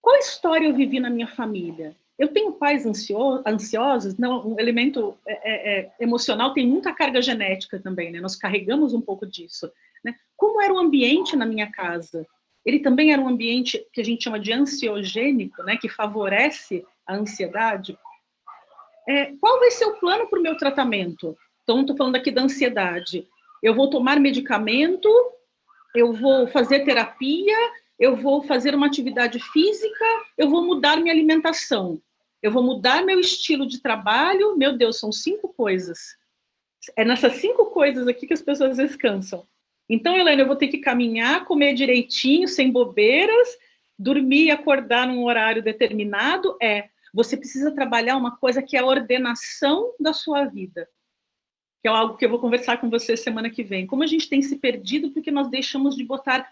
Qual história eu vivi na minha família? Eu tenho pais ansiosos? Não, um elemento emocional tem muita carga genética também, né? Nós carregamos um pouco disso. Né? Como era o ambiente na minha casa? Ele também era um ambiente que a gente chama de ansiogênico, né? Que favorece a ansiedade. Qual vai ser o plano para o meu tratamento? Então, estou falando aqui da ansiedade. Eu vou tomar medicamento, eu vou fazer terapia, eu vou fazer uma atividade física, eu vou mudar minha alimentação, eu vou mudar meu estilo de trabalho. Meu Deus, são 5 coisas. É nessas 5 coisas aqui que as pessoas às vezes cansam. Então, Helena, eu vou ter que caminhar, comer direitinho, sem bobeiras, dormir e acordar num horário determinado. Você precisa trabalhar uma coisa que é a ordenação da sua vida, que é algo que eu vou conversar com você semana que vem. Como a gente tem se perdido porque nós deixamos de botar,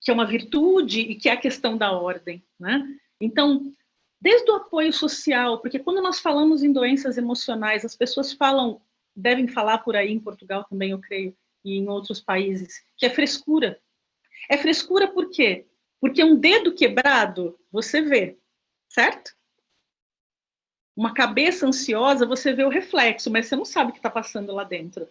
que é uma virtude e que é a questão da ordem, né? Então, desde o apoio social, porque quando nós falamos em doenças emocionais, as pessoas devem falar por aí em Portugal também, eu creio, e em outros países, que é frescura. É frescura por quê? Porque um dedo quebrado, você vê, certo? Uma cabeça ansiosa, você vê o reflexo, mas você não sabe o que está passando lá dentro.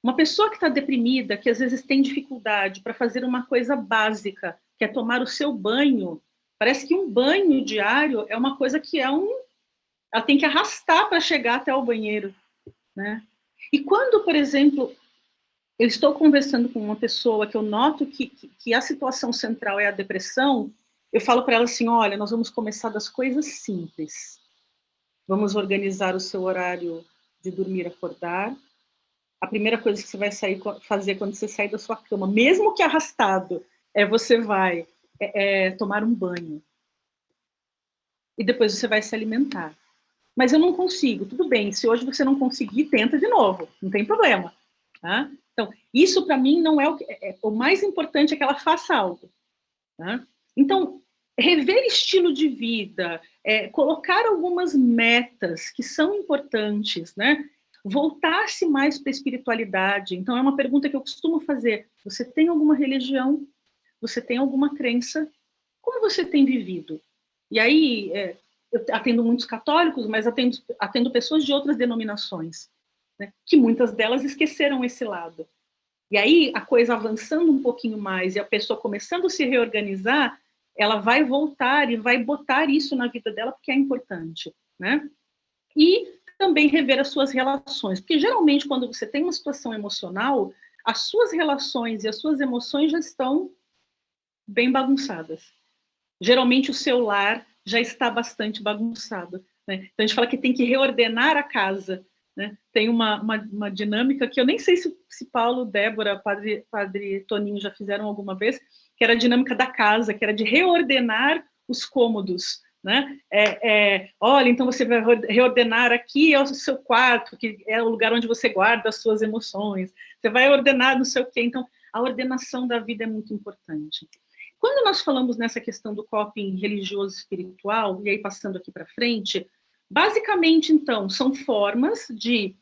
Uma pessoa que está deprimida, que às vezes tem dificuldade para fazer uma coisa básica, que é tomar o seu banho, parece que um banho diário é uma coisa que ela tem que arrastar para chegar até o banheiro, né? E quando, por exemplo, eu estou conversando com uma pessoa que eu noto que a situação central é a depressão, eu falo para ela assim, olha, nós vamos começar das coisas simples. Vamos organizar o seu horário de dormir e acordar. A primeira coisa que você vai fazer quando você sair da sua cama, mesmo que arrastado, você vai tomar um banho. E depois você vai se alimentar. Mas eu não consigo. Tudo bem, se hoje você não conseguir, tenta de novo. Não tem problema. Tá? Então, isso para mim não é o mais importante é que ela faça algo. Tá? Então, rever estilo de vida, colocar algumas metas que são importantes, né? Voltar-se mais para a espiritualidade. Então, é uma pergunta que eu costumo fazer. Você tem alguma religião? Você tem alguma crença? Como você tem vivido? E aí, eu atendo muitos católicos, mas atendo pessoas de outras denominações, né? Que muitas delas esqueceram esse lado. E aí, a coisa avançando um pouquinho mais e a pessoa começando a se reorganizar, ela vai voltar e vai botar isso na vida dela porque é importante, né? E também rever as suas relações, porque geralmente quando você tem uma situação emocional, as suas relações e as suas emoções já estão bem bagunçadas. Geralmente o seu lar já está bastante bagunçado, né? Então a gente fala que tem que reordenar a casa, né? Tem uma dinâmica que eu nem sei se Paulo, Débora, padre Toninho já fizeram alguma vez, que era a dinâmica da casa, que era de reordenar os cômodos, né? Olha, então você vai reordenar aqui é o seu quarto, que é o lugar onde você guarda as suas emoções. Você vai ordenar não sei o quê. Então, a ordenação da vida é muito importante. Quando nós falamos nessa questão do coping religioso espiritual, e aí passando aqui para frente, basicamente, então, são formas de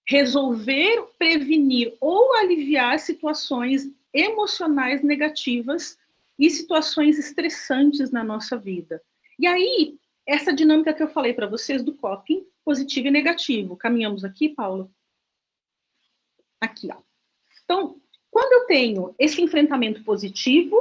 resolver, prevenir ou aliviar situações emocionais negativas e situações estressantes na nossa vida. E aí, essa dinâmica que eu falei para vocês do coping, positivo e negativo. Caminhamos aqui, Paulo? Aqui, ó. Então, quando eu tenho esse enfrentamento positivo,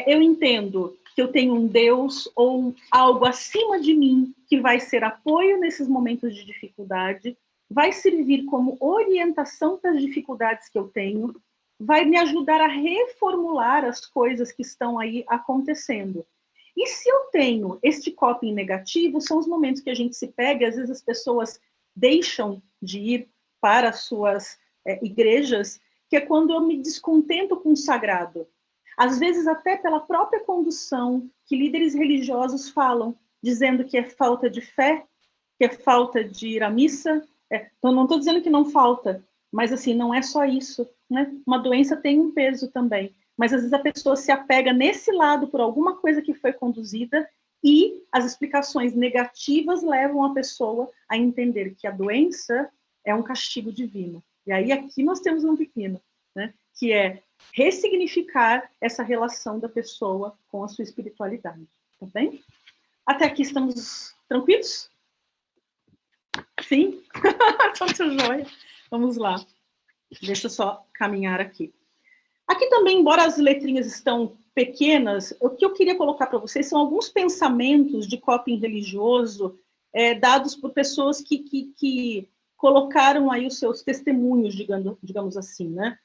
eu entendo que eu tenho um Deus ou algo acima de mim que vai ser apoio nesses momentos de dificuldade, vai servir como orientação para as dificuldades que eu tenho, vai me ajudar a reformular as coisas que estão aí acontecendo. E se eu tenho este coping negativo, são os momentos que a gente se pega, e às vezes as pessoas deixam de ir para as suas igrejas, que é quando eu me descontento com o sagrado. Às vezes até pela própria condução que líderes religiosos falam, dizendo que é falta de fé, que é falta de ir à missa. Então, não estou dizendo que não falta, mas assim, não é só isso, né? Uma doença tem um peso também. Mas às vezes a pessoa se apega nesse lado por alguma coisa que foi conduzida e as explicações negativas levam a pessoa a entender que a doença é um castigo divino. E aí aqui nós temos um pepino, né? Que é ressignificar essa relação da pessoa com a sua espiritualidade. Tá bem? Até aqui estamos tranquilos? Sim? Então, joia. Vamos lá. Deixa eu só caminhar aqui. Aqui também, embora as letrinhas estão pequenas, o que eu queria colocar para vocês são alguns pensamentos de coping religioso dados por pessoas que colocaram aí os seus testemunhos, digamos assim, né?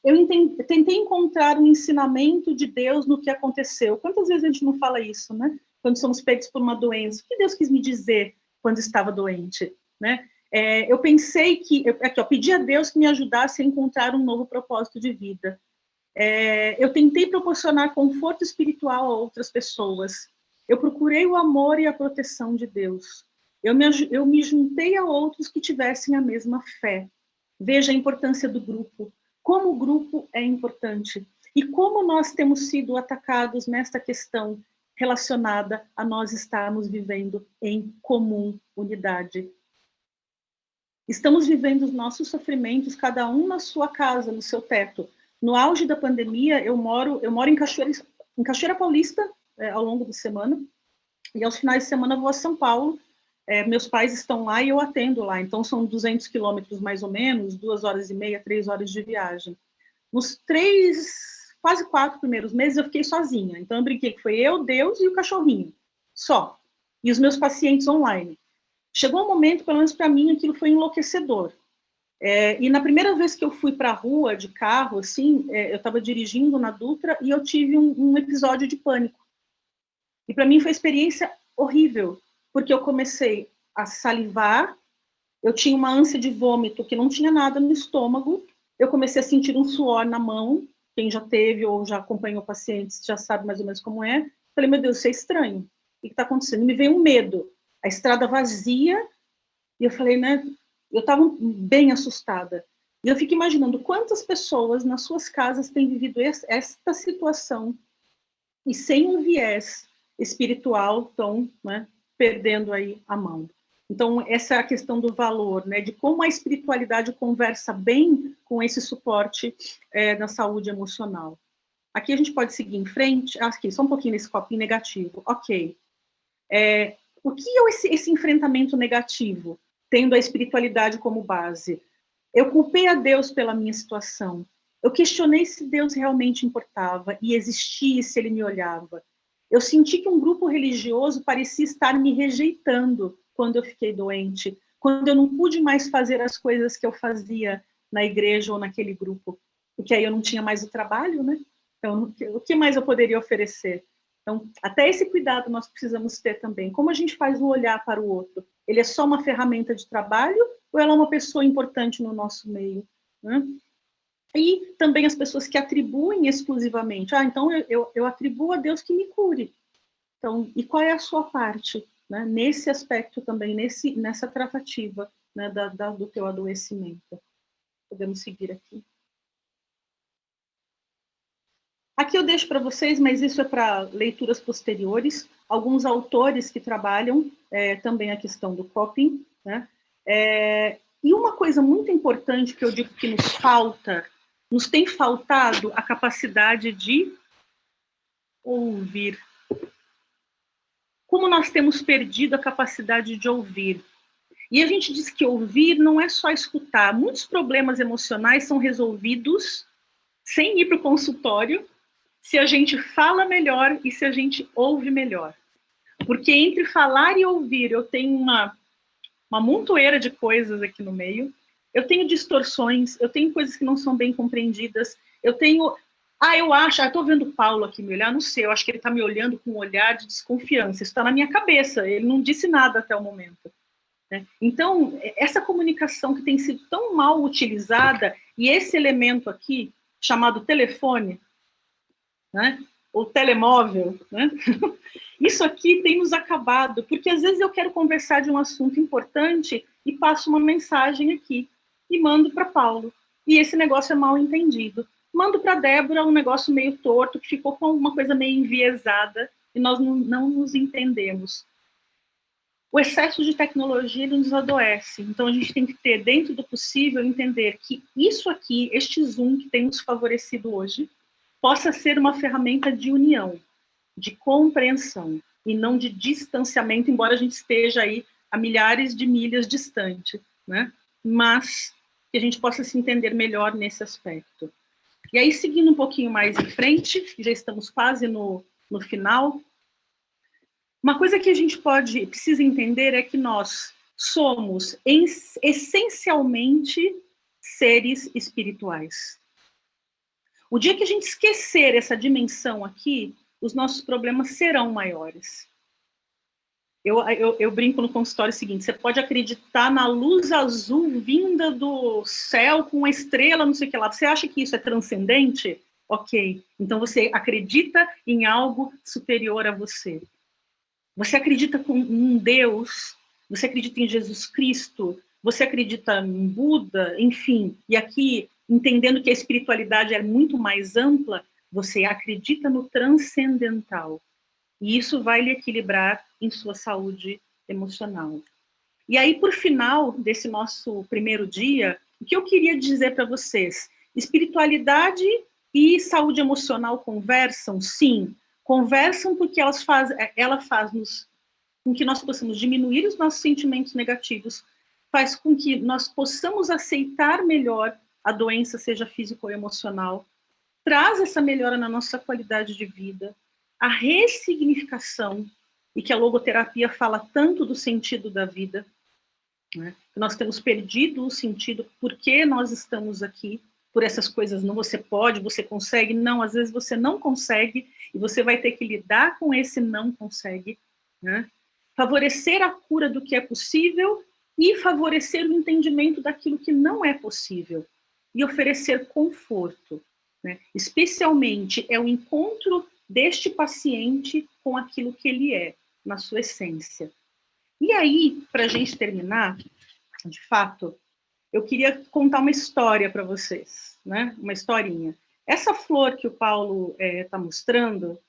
Eu tentei encontrar um ensinamento de Deus no que aconteceu. Quantas vezes a gente não fala isso, né? Quando somos pegos por uma doença. O que Deus quis me dizer quando estava doente, né? Eu pensei que... eu pedi a Deus que me ajudasse a encontrar um novo propósito de vida. Eu tentei proporcionar conforto espiritual a outras pessoas. Eu procurei o amor e a proteção de Deus. Eu me juntei a outros que tivessem a mesma fé. Veja a importância do grupo, como o grupo é importante e como nós temos sido atacados nesta questão relacionada a nós estarmos vivendo em comum unidade. Estamos vivendo os nossos sofrimentos, cada um na sua casa, no seu teto. No auge da pandemia, eu moro em Cachoeira Paulista, ao longo da semana, e aos finais de semana eu vou a São Paulo. Meus pais estão lá e eu atendo lá, então são 200 quilômetros mais ou menos, 2h30, 3 horas de viagem. Nos quase 4 primeiros meses eu fiquei sozinha, então eu brinquei que foi eu, Deus e o cachorrinho, só. E os meus pacientes online. Chegou um momento, pelo menos para mim, aquilo foi enlouquecedor. E na primeira vez que eu fui para a rua de carro, assim, eu estava dirigindo na Dutra e eu tive um episódio de pânico. E para mim foi uma experiência horrível, porque eu comecei a salivar, eu tinha uma ânsia de vômito que não tinha nada no estômago, eu comecei a sentir um suor na mão, quem já teve ou já acompanhou pacientes já sabe mais ou menos como é. Falei, meu Deus, isso é estranho, o que está acontecendo? Me veio um medo, a estrada vazia, e eu falei, né, eu estava bem assustada. E eu fico imaginando quantas pessoas nas suas casas têm vivido esta situação e sem um viés espiritual estão, né, perdendo aí a mão. Então, essa é a questão do valor, né, de como a espiritualidade conversa bem com esse suporte na saúde emocional. Aqui a gente pode seguir em frente. Aqui, só um pouquinho nesse copinho negativo. Ok. O que é esse enfrentamento negativo, tendo a espiritualidade como base? Eu culpei a Deus pela minha situação. Eu questionei se Deus realmente importava e existia, se ele me olhava. Eu senti que um grupo religioso parecia estar me rejeitando quando eu fiquei doente, quando eu não pude mais fazer as coisas que eu fazia na igreja ou naquele grupo, porque aí eu não tinha mais o trabalho, né? Então, o que mais eu poderia oferecer? Então, até esse cuidado nós precisamos ter também. Como a gente faz o olhar para o outro? Ele é só uma ferramenta de trabalho ou ela é uma pessoa importante no nosso meio, né? E também as pessoas que atribuem exclusivamente. Então eu atribuo a Deus que me cure. Então, e qual é a sua parte, né, nesse aspecto também, nessa tratativa, né, do teu adoecimento? Podemos seguir aqui. Aqui eu deixo para vocês, mas isso é para leituras posteriores, alguns autores que trabalham também a questão do coping, né? E uma coisa muito importante que eu digo que nos tem faltado a capacidade de ouvir. como nós temos perdido a capacidade de ouvir. E a gente diz que ouvir não é só escutar. Muitos problemas emocionais são resolvidos sem ir para o consultório, se a gente fala melhor e se a gente ouve melhor. Porque entre falar e ouvir, eu tenho uma montoeira de coisas aqui no meio. Eu tenho distorções, eu tenho coisas que não são bem compreendidas, eu tenho... eu acho... estou vendo o Paulo aqui me olhar, não sei, eu acho que ele está me olhando com um olhar de desconfiança. Isso está na minha cabeça, ele não disse nada até o momento. Né? Então, essa comunicação que tem sido tão mal utilizada, e esse elemento aqui, chamado telefone, né? Ou telemóvel, né? Isso aqui tem nos acabado, porque às vezes eu quero conversar de um assunto importante e passo uma mensagem aqui, e mando para Paulo, e esse negócio é mal entendido. Mando para Débora um negócio meio torto, que ficou com uma coisa meio enviesada, e nós não nos entendemos. O excesso de tecnologia ele nos adoece, então a gente tem que ter, dentro do possível, entender que isso aqui, este Zoom que tem nos favorecido hoje, possa ser uma ferramenta de união, de compreensão, e não de distanciamento, embora a gente esteja aí a milhares de milhas distante, né? Mas que a gente possa se entender melhor nesse aspecto. E aí, seguindo um pouquinho mais em frente, já estamos quase no final, uma coisa que a gente precisa entender é que nós somos essencialmente seres espirituais. O dia que a gente esquecer essa dimensão aqui, os nossos problemas serão maiores. Eu brinco no consultório o seguinte: você pode acreditar na luz azul vinda do céu com uma estrela, não sei o que lá. Você acha que isso é transcendente? Ok. Então você acredita em algo superior a você. Você acredita em um Deus, você acredita em Jesus Cristo, você acredita em Buda, enfim. E aqui, entendendo que a espiritualidade é muito mais ampla, você acredita no transcendental. E isso vai lhe equilibrar em sua saúde emocional. E aí, por final desse nosso primeiro dia, o que eu queria dizer para vocês? Espiritualidade e saúde emocional conversam? Sim, conversam porque ela faz com que nós possamos diminuir os nossos sentimentos negativos, faz com que nós possamos aceitar melhor a doença, seja física ou emocional, traz essa melhora na nossa qualidade de vida, a ressignificação, e que a logoterapia fala tanto do sentido da vida, né? Nós temos perdido o sentido, por que nós estamos aqui, por essas coisas, não você pode, você consegue, não, às vezes você não consegue, e você vai ter que lidar com esse não consegue, né? Favorecer a cura do que é possível e favorecer o entendimento daquilo que não é possível, e oferecer conforto, né? Especialmente é o encontro deste paciente com aquilo que ele é, na sua essência. E aí, para a gente terminar, de fato, eu queria contar uma história para vocês, né? Uma historinha. Essa flor que o Paulo está mostrando,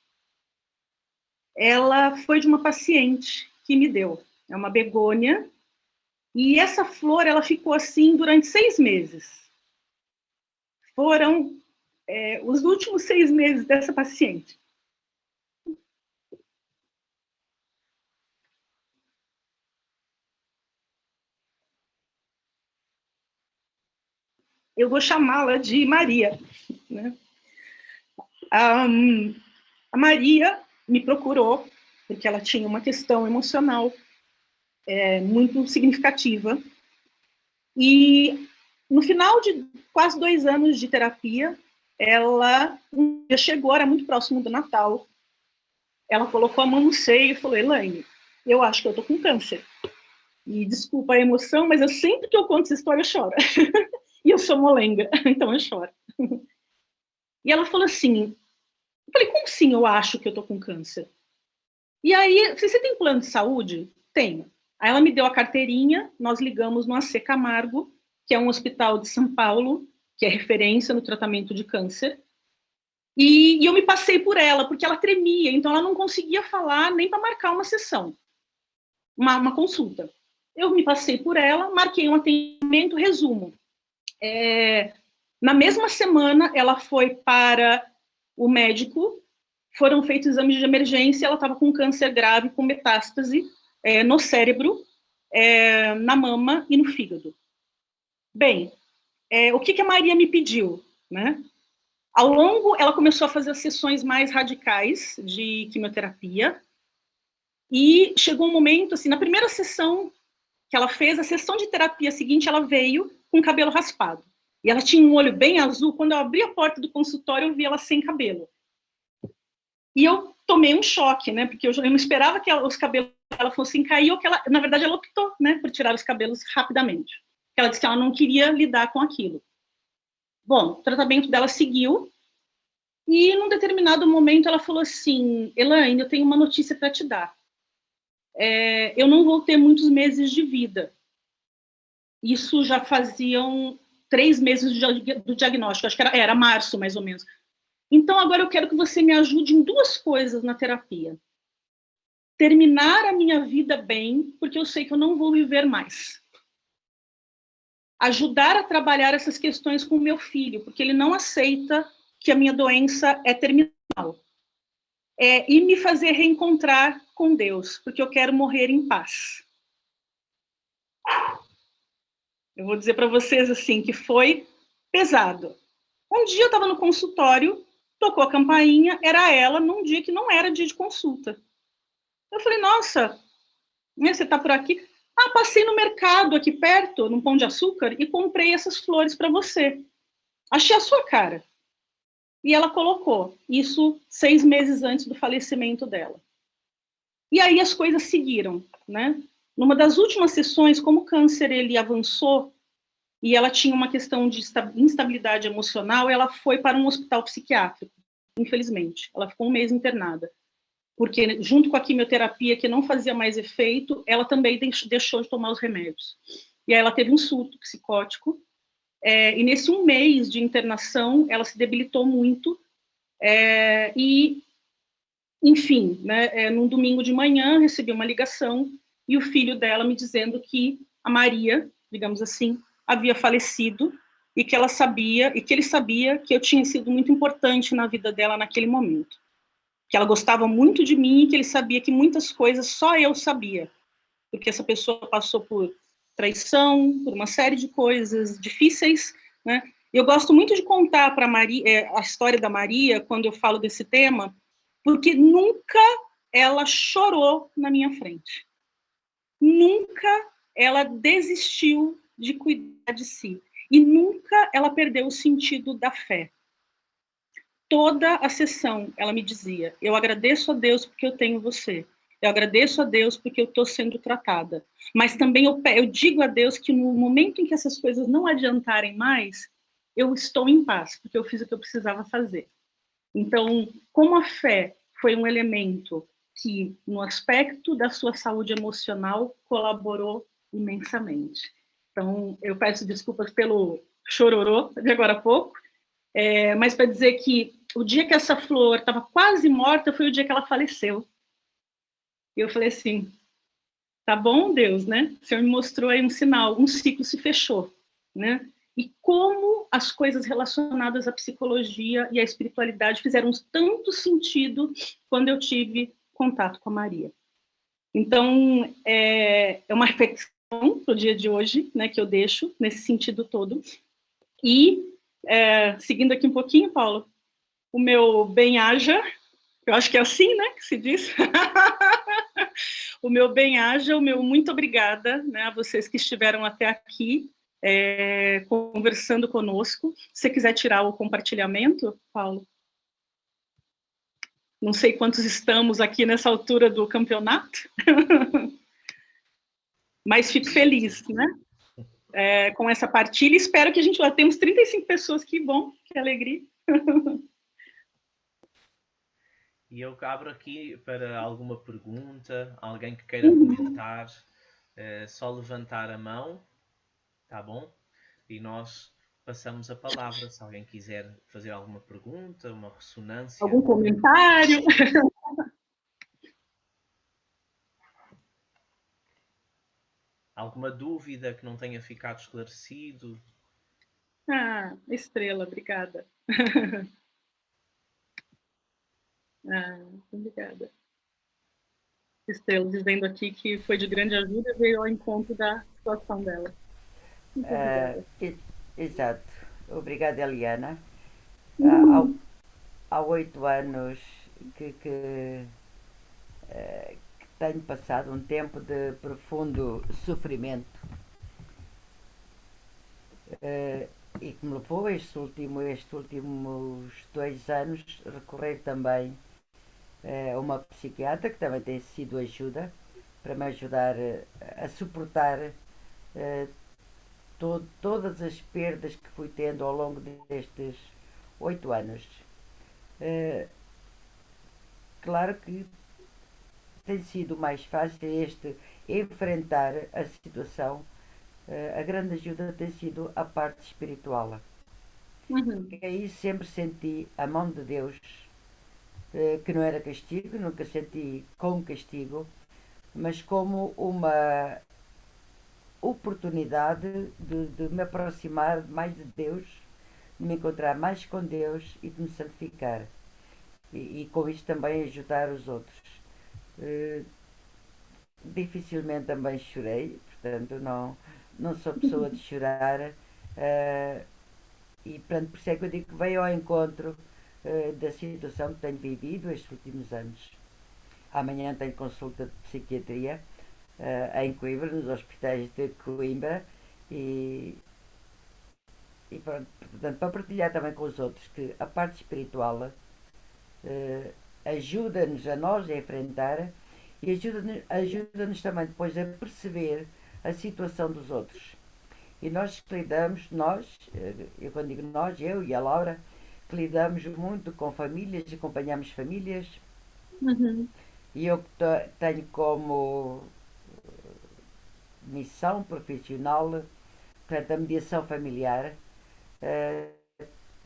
ela foi de uma paciente que me deu. É uma begônia, e essa flor ela ficou assim durante 6 meses. Foram os últimos 6 meses dessa paciente. Eu vou chamá-la de Maria, né? A Maria me procurou porque ela tinha uma questão emocional muito significativa, e no final de quase 2 anos de terapia, ela chegou, era muito próximo do Natal, ela colocou a mão no seio e falou: Elaine, eu acho que eu tô com câncer. E desculpa a emoção, mas eu sempre que eu conto essa história eu choro. E eu sou molenga, então eu choro. E ela falou assim, eu falei: como assim eu acho que eu tô com câncer? E aí, você tem plano de saúde? Tenho. Aí ela me deu a carteirinha, nós ligamos no AC Camargo, que é um hospital de São Paulo, que é referência no tratamento de câncer, e eu me passei por ela, porque ela tremia, então ela não conseguia falar nem para marcar uma sessão, uma consulta. Eu me passei por ela, marquei um atendimento, resumo. Na mesma semana, ela foi para o médico foram feitos exames de emergência, ela estava com câncer grave, com metástase no cérebro, na mama e no fígado. Bem, o que a Maria me pediu, né? Ao longo, ela começou a fazer as sessões mais radicais de quimioterapia, e chegou um momento, assim, na primeira sessão que ela fez, a sessão de terapia seguinte, ela veio com o cabelo raspado. E ela tinha um olho bem azul. Quando eu abri a porta do consultório, eu vi ela sem cabelo. E eu tomei um choque, né? Porque eu não esperava que os cabelos dela fossem cair, ou que ela, na verdade, ela optou, né, por tirar os cabelos rapidamente. Ela disse que ela não queria lidar com aquilo. Bom, o tratamento dela seguiu, e num determinado momento ela falou assim: Elaine, eu tenho uma notícia para te dar. Eu não vou ter muitos meses de vida. Isso já faziam 3 meses do diagnóstico, acho que era março, mais ou menos. Então, agora eu quero que você me ajude em 2 coisas na terapia. Terminar a minha vida bem, porque eu sei que eu não vou viver mais. Ajudar a trabalhar essas questões com o meu filho, porque ele não aceita que a minha doença é terminal. E me fazer reencontrar com Deus, porque eu quero morrer em paz. Eu vou dizer para vocês assim, que foi pesado. Um dia eu estava no consultório, tocou a campainha, era ela, num dia que não era dia de consulta. Eu falei, nossa, né, você está por aqui? Ah, passei no mercado aqui perto, num Pão de Açúcar, e comprei essas flores para você. Achei a sua cara. E ela colocou isso 6 meses antes do falecimento dela. E aí as coisas seguiram, né? Numa das últimas sessões, como o câncer ele avançou e ela tinha uma questão de instabilidade emocional, ela foi para um hospital psiquiátrico, infelizmente. Ela ficou 1 mês internada, porque junto com a quimioterapia, que não fazia mais efeito, ela também deixou de tomar os remédios. E aí ela teve um surto psicótico, e nesse 1 mês de internação, ela se debilitou muito, e, enfim, né, num domingo de manhã, recebi uma ligação, e o filho dela me dizendo que a Maria, digamos assim, havia falecido, e que ela sabia, e que ele sabia que eu tinha sido muito importante na vida dela naquele momento. Que ela gostava muito de mim, e que ele sabia que muitas coisas só eu sabia. Porque essa pessoa passou por traição, por uma série de coisas difíceis, né? Eu gosto muito de contar para Maria a história da Maria quando eu falo desse tema, porque nunca ela chorou na minha frente. Nunca ela desistiu de cuidar de si. E nunca ela perdeu o sentido da fé. Toda a sessão ela me dizia: eu agradeço a Deus porque eu tenho você. Eu agradeço a Deus porque eu estou sendo tratada. Mas também eu digo a Deus que no momento em que essas coisas não adiantarem mais, eu estou em paz, porque eu fiz o que eu precisava fazer. Então, como a fé foi um elemento que, no aspecto da sua saúde emocional, colaborou imensamente. Então, eu peço desculpas pelo chororô de agora a pouco, mas para dizer que o dia que essa flor estava quase morta foi o dia que ela faleceu. E eu falei assim, tá bom, Deus, né? O Senhor me mostrou aí um sinal, um ciclo se fechou, né? E como as coisas relacionadas à psicologia e à espiritualidade fizeram tanto sentido quando eu tive contato com a Maria. Então, é uma reflexão para o dia de hoje, né, que eu deixo nesse sentido todo. E, seguindo aqui um pouquinho, Paulo, o meu bem-aja, eu acho que é assim, né, que se diz. O meu bem-aja, o meu muito obrigada, né, a vocês que estiveram até aqui, conversando conosco. Se você quiser tirar o compartilhamento, Paulo. Não sei quantos estamos aqui nessa altura do campeonato, mas fico feliz, né, com essa partilha. Espero que a gente já temos 35 pessoas, que bom, que alegria. E eu abro aqui para alguma pergunta, alguém que queira comentar, só levantar a mão, tá bom? E nós passamos a palavra, se alguém quiser fazer alguma pergunta, uma ressonância. Algum comentário? Alguma dúvida que não tenha ficado esclarecido? Estrela, obrigada. Obrigada. Estela dizendo aqui que foi de grande ajuda e veio ao encontro da situação dela. Muito obrigada. Exato. Obrigada, Eliana. Há 8 anos que tenho passado um tempo de profundo sofrimento e que me levou estes últimos 2 anos a recorrer também a uma psiquiatra que também tem sido ajuda para me ajudar a suportar todas as perdas que fui tendo ao longo destes 8 anos. Claro que tem sido mais fácil enfrentar a situação. A grande ajuda tem sido a parte espiritual. E aí sempre senti a mão de Deus, que não era castigo, nunca senti como castigo, mas como uma oportunidade de me aproximar mais de Deus, de me encontrar mais com Deus e de me santificar. E com isso também ajudar os outros. Dificilmente também chorei, portanto não sou pessoa de chorar, e portanto, por isso é que eu digo que veio ao encontro da situação que tenho vivido estes últimos anos. Amanhã tenho consulta de psiquiatria em Coimbra, nos hospitais de Coimbra, e pronto, portanto, para partilhar também com os outros que a parte espiritual ajuda-nos a nós a enfrentar e ajuda-nos também depois a perceber a situação dos outros. E nós que lidamos, eu quando digo nós, eu e a Laura, que lidamos muito com famílias, acompanhamos famílias, e eu tenho como missão profissional, portanto, a mediação familiar,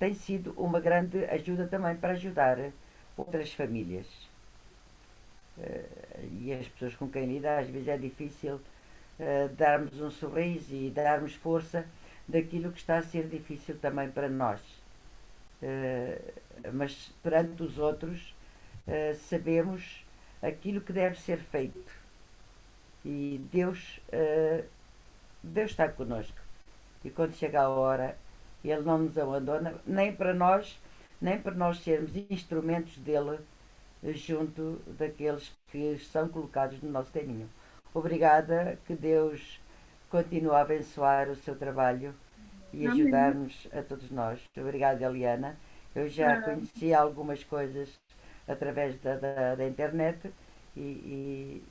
tem sido uma grande ajuda também para ajudar outras famílias. E as pessoas com quem lida, às vezes é difícil darmos um sorriso e darmos força daquilo que está a ser difícil também para nós. Mas perante os outros sabemos aquilo que deve ser feito. E Deus está connosco. E quando chega a hora, Ele não nos abandona, nem para nós sermos instrumentos dele junto daqueles que são colocados no nosso caminho. Obrigada, que Deus continue a abençoar o seu trabalho e ajudar-nos a todos nós. Obrigada, Eliana. Eu já conheci algumas coisas através da internet e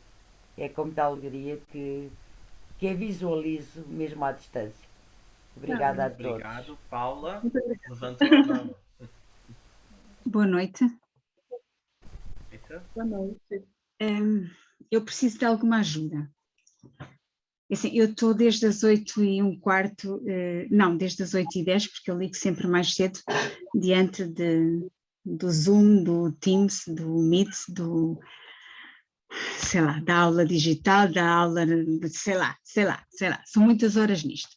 é com muita alegria que a visualizo mesmo à distância. Obrigada a todos. Obrigado, Paula. Levantou a mão. Boa noite. Boa noite. Eu preciso de alguma ajuda. Assim, eu estou desde as 8h15, não, desde as 8h10, porque eu ligo sempre mais cedo, diante do Zoom, do Teams, do Meet, sei lá, da aula digital, da aula, sei lá, são muitas horas nisto.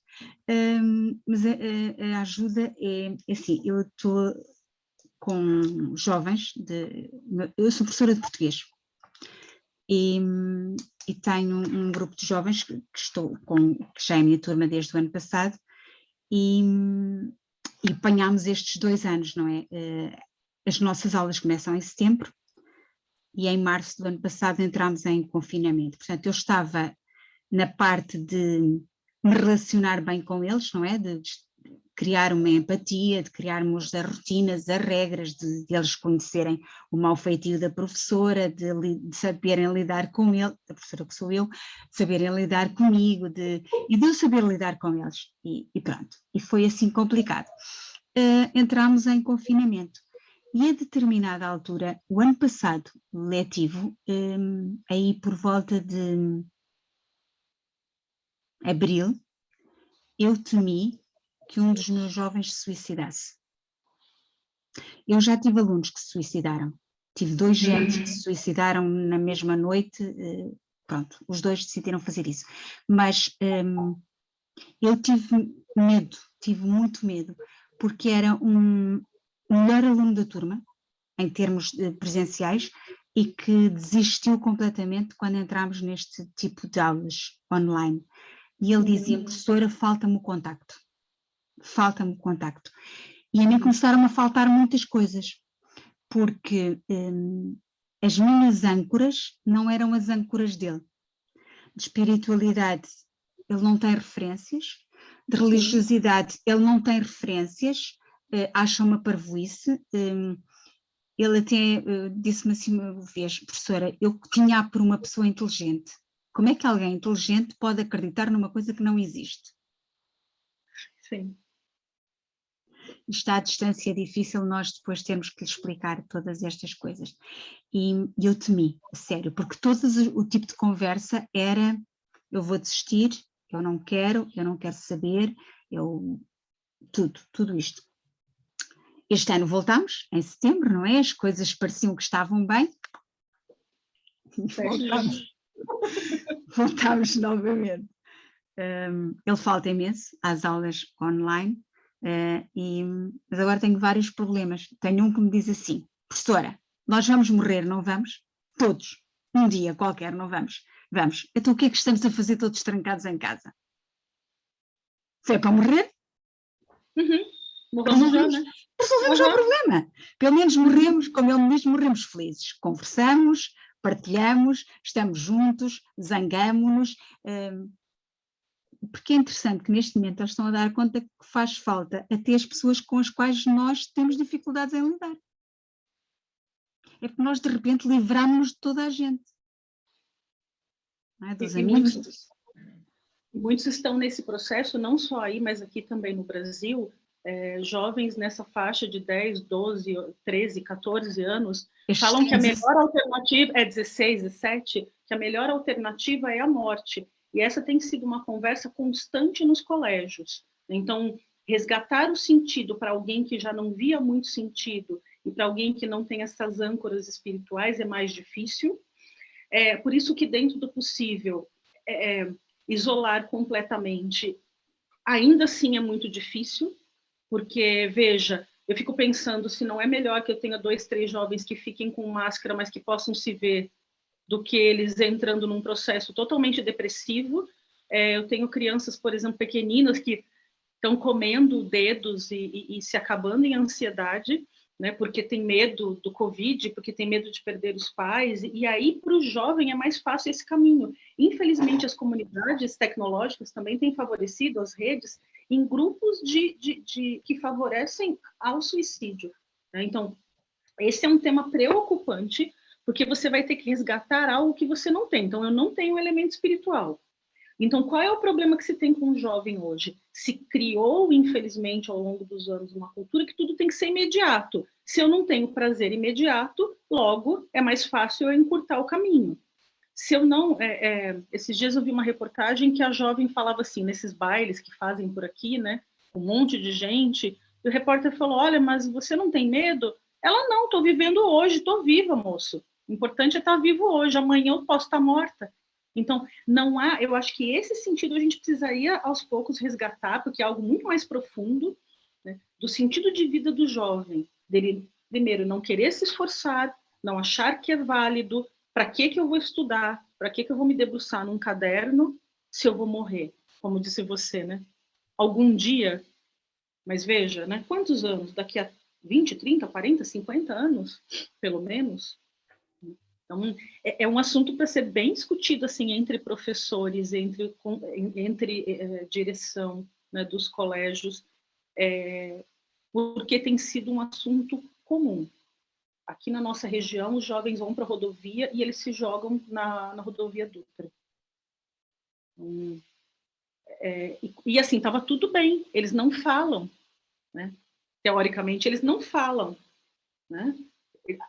Mas a ajuda é assim, eu estou com jovens, eu sou professora de português e tenho um grupo de jovens que já é a minha turma desde o ano passado e apanhámos estes 2 anos, não é? As nossas aulas começam em setembro e em março do ano passado entramos em confinamento, portanto eu estava na parte de me relacionar bem com eles, não é? De criar uma empatia, de criarmos as rotinas, as regras, de eles conhecerem o mau feitio da professora, de saberem lidar com ele, da professora que sou eu, saberem lidar comigo, e de eu saber lidar com eles. E pronto, e foi assim complicado. Entramos em confinamento. E a determinada altura, o ano passado, letivo, aí por volta de abril, eu temi que um dos meus jovens se suicidasse. Eu já tive alunos que se suicidaram, tive 2 gentes que se suicidaram na mesma noite, pronto, os 2 decidiram fazer isso, mas eu tive muito medo, porque era um melhor aluno da turma, em termos presenciais, e que desistiu completamente quando entramos neste tipo de aulas online. E ele dizia: professora, falta-me o contacto. Falta-me o contacto. E a mim começaram a faltar muitas coisas, porque as minhas âncoras não eram as âncoras dele. De espiritualidade, ele não tem referências. De religiosidade, ele não tem referências. Acha uma parvoíce. Ele até disse-me assim uma vez: professora, eu tinha por uma pessoa inteligente. Como é que alguém inteligente pode acreditar numa coisa que não existe? Sim. Está à distância, é difícil nós depois termos que lhe explicar todas estas coisas. E eu temi, sério, porque todo o tipo de conversa era: eu vou desistir, eu não quero saber, tudo isto. Este ano voltámos, em setembro, não é? As coisas pareciam que estavam bem. Voltámos novamente. Ele falta imenso às aulas online, mas agora tenho vários problemas. Tenho um que me diz assim: professora, nós vamos morrer, não vamos? Todos. Um dia qualquer, não vamos? Vamos. Então o que é que estamos a fazer todos trancados em casa? Foi para morrer? Morramos já, né? Resolvemos o problema. Pelo menos morremos, como ele me diz, morremos felizes. Conversamos, partilhamos, estamos juntos, zangamo-nos. Porque é interessante que neste momento eles estão a dar conta que faz falta até as pessoas com as quais nós temos dificuldades em lidar. É porque nós de repente livramos-nos de toda a gente. Não é? Dos amigos. Muitos estão nesse processo, não só aí, mas aqui também no Brasil, jovens nessa faixa de 10, 12, 13, 14 anos, falam que a melhor alternativa é 16, 17, que a melhor alternativa é a morte. E essa tem sido uma conversa constante nos colégios. Então, resgatar o sentido para alguém que já não via muito sentido e para alguém que não tem essas âncoras espirituais é mais difícil. Por isso que, dentro do possível, isolar completamente ainda assim é muito difícil, porque, veja, eu fico pensando se não é melhor que eu tenha 2, 3 jovens que fiquem com máscara, mas que possam se ver, do que eles entrando num processo totalmente depressivo. Eu tenho crianças, por exemplo, pequeninas que estão comendo dedos e se acabando em ansiedade, né, porque tem medo do Covid, porque tem medo de perder os pais, e aí para o jovem é mais fácil esse caminho. Infelizmente, as comunidades tecnológicas também têm favorecido as redes em grupos que favorecem ao suicídio, né? Então, esse é um tema preocupante, porque você vai ter que resgatar algo que você não tem. Então, eu não tenho elemento espiritual. Então, qual é o problema que se tem com o jovem hoje? Se criou, infelizmente, ao longo dos anos, uma cultura que tudo tem que ser imediato. Se eu não tenho prazer imediato, logo é mais fácil eu encurtar o caminho. Se eu não... esses dias eu vi uma reportagem que a jovem falava assim, nesses bailes que fazem por aqui, né? Um monte de gente. E o repórter falou: olha, mas você não tem medo? Ela: não, estou vivendo hoje, estou viva, moço. O importante é estar vivo hoje, amanhã eu posso estar morta. Então, não há, eu acho que esse sentido a gente precisaria aos poucos resgatar, porque é algo muito mais profundo, né, do sentido de vida do jovem, dele, primeiro, não querer se esforçar, não achar que é válido, para que eu vou estudar, para que eu vou me debruçar num caderno se eu vou morrer, como disse você, né? Algum dia, mas veja, né, quantos anos? Daqui a 20, 30, 40, 50 anos, pelo menos. Então, é um assunto para ser bem discutido assim, entre professores, entre direção, né, dos colégios, porque tem sido um assunto comum. Aqui na nossa região, os jovens vão para a rodovia e eles se jogam na rodovia Dutra. E assim, estava tudo bem, eles não falam, né? Teoricamente, eles não falam, né?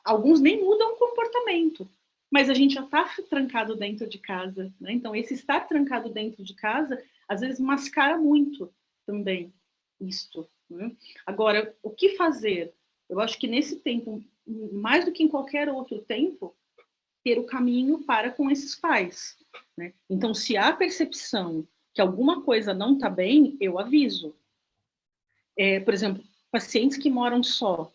Alguns nem mudam o comportamento, mas a gente já está trancado dentro de casa, né? Então, esse estar trancado dentro de casa, às vezes, mascara muito também isto, né? Agora, o que fazer? Eu acho que nesse tempo, mais do que em qualquer outro tempo, ter o caminho para com esses pais, né? Então, se há percepção que alguma coisa não está bem, eu aviso. Por exemplo, pacientes que moram só,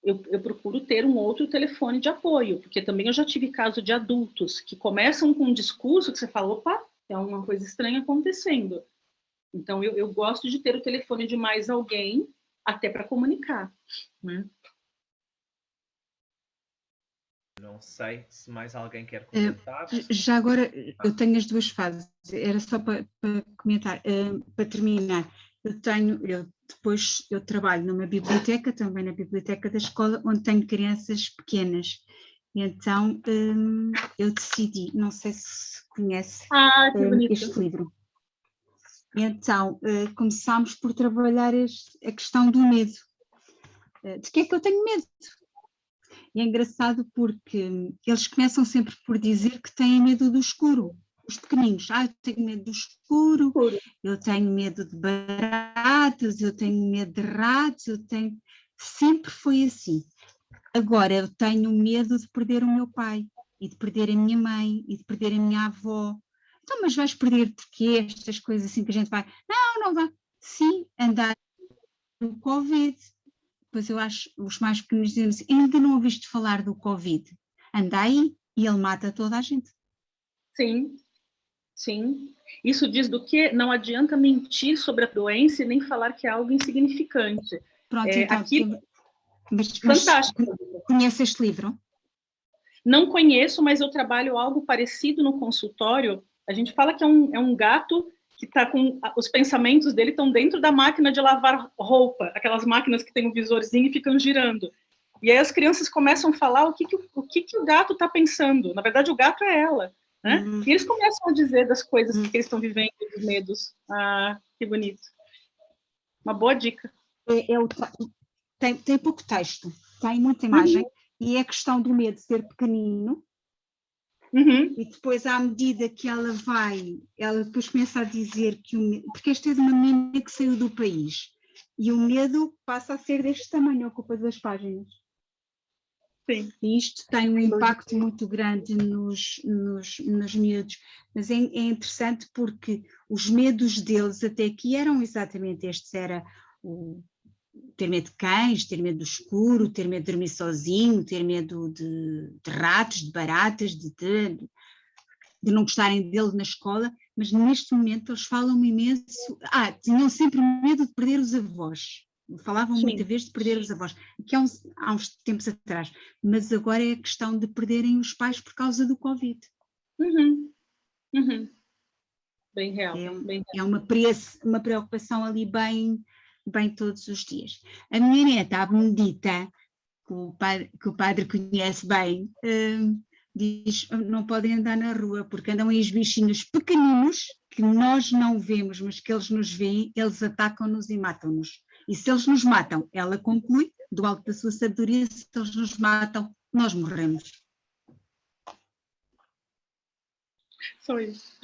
eu procuro ter um outro telefone de apoio, porque também eu já tive caso de adultos que começam com um discurso que você fala, opa, tem alguma coisa estranha acontecendo. Então, eu gosto de ter o telefone de mais alguém, até para comunicar, né? Não sei se mais alguém quer comentar. Já agora, eu tenho as duas fases, era só para comentar, para terminar. Depois eu trabalho numa biblioteca, também na biblioteca da escola, onde tenho crianças pequenas. E então eu decidi, não sei se conhece Que bonito. este livro. E então começámos por trabalhar a questão do medo. De que é que eu tenho medo? E é engraçado porque eles começam sempre por dizer que têm medo do escuro. Os pequeninos, eu tenho medo do escuro, eu tenho medo de baratas, eu tenho medo de ratos, sempre foi assim. Agora eu tenho medo de perder o meu pai, e de perder a minha mãe, e de perder a minha avó. Então, mas vais perder de quê? Estas coisas assim que a gente vai... Não vai. Sim, andar no Covid. Pois eu acho, os mais pequenos dizem assim, ainda não ouviste falar do Covid? Anda aí e ele mata toda a gente. Sim, sim. Isso diz do que não adianta mentir sobre a doença e nem falar que é algo insignificante. Pronto, então, aquilo... mas fantástico. Conhece este livro? Não conheço, mas eu trabalho algo parecido no consultório. A gente fala que é um gato que está com os pensamentos dele estão dentro da máquina de lavar roupa, aquelas máquinas que tem um visorzinho e ficam girando. E aí as crianças começam a falar o que o gato está pensando. Na verdade, o gato é ela, né? E eles começam a dizer das coisas que eles estão vivendo, dos medos. Que bonito. Uma boa dica. Tem pouco texto, tem muita imagem, e é a questão do medo de ser pequenino. E depois, à medida que ela depois começa a dizer que o medo, porque esta é de uma menina que saiu do país, e o medo passa a ser deste tamanho, ocupa 2 páginas. Sim. E isto tem um impacto muito grande nos miúdos, mas é interessante porque os medos deles até aqui eram exatamente estes, era ter medo de cães, ter medo do escuro, ter medo de dormir sozinho, ter medo de ratos, de baratas, de não gostarem dele na escola, mas neste momento eles falam imenso, tinham sempre medo de perder os avós, falavam muita vez de perder os avós, que há uns tempos atrás, mas agora é a questão de perderem os pais por causa do Covid. Bem real. É uma preocupação ali bem todos os dias. A minha neta, a Benedita, que o padre conhece bem, diz não podem andar na rua porque andam aí os bichinhos pequeninos que nós não vemos, mas que eles nos veem, eles atacam-nos e matam-nos. E se eles nos matam, ela conclui, do alto da sua sabedoria, se eles nos matam, nós morremos. Só isso.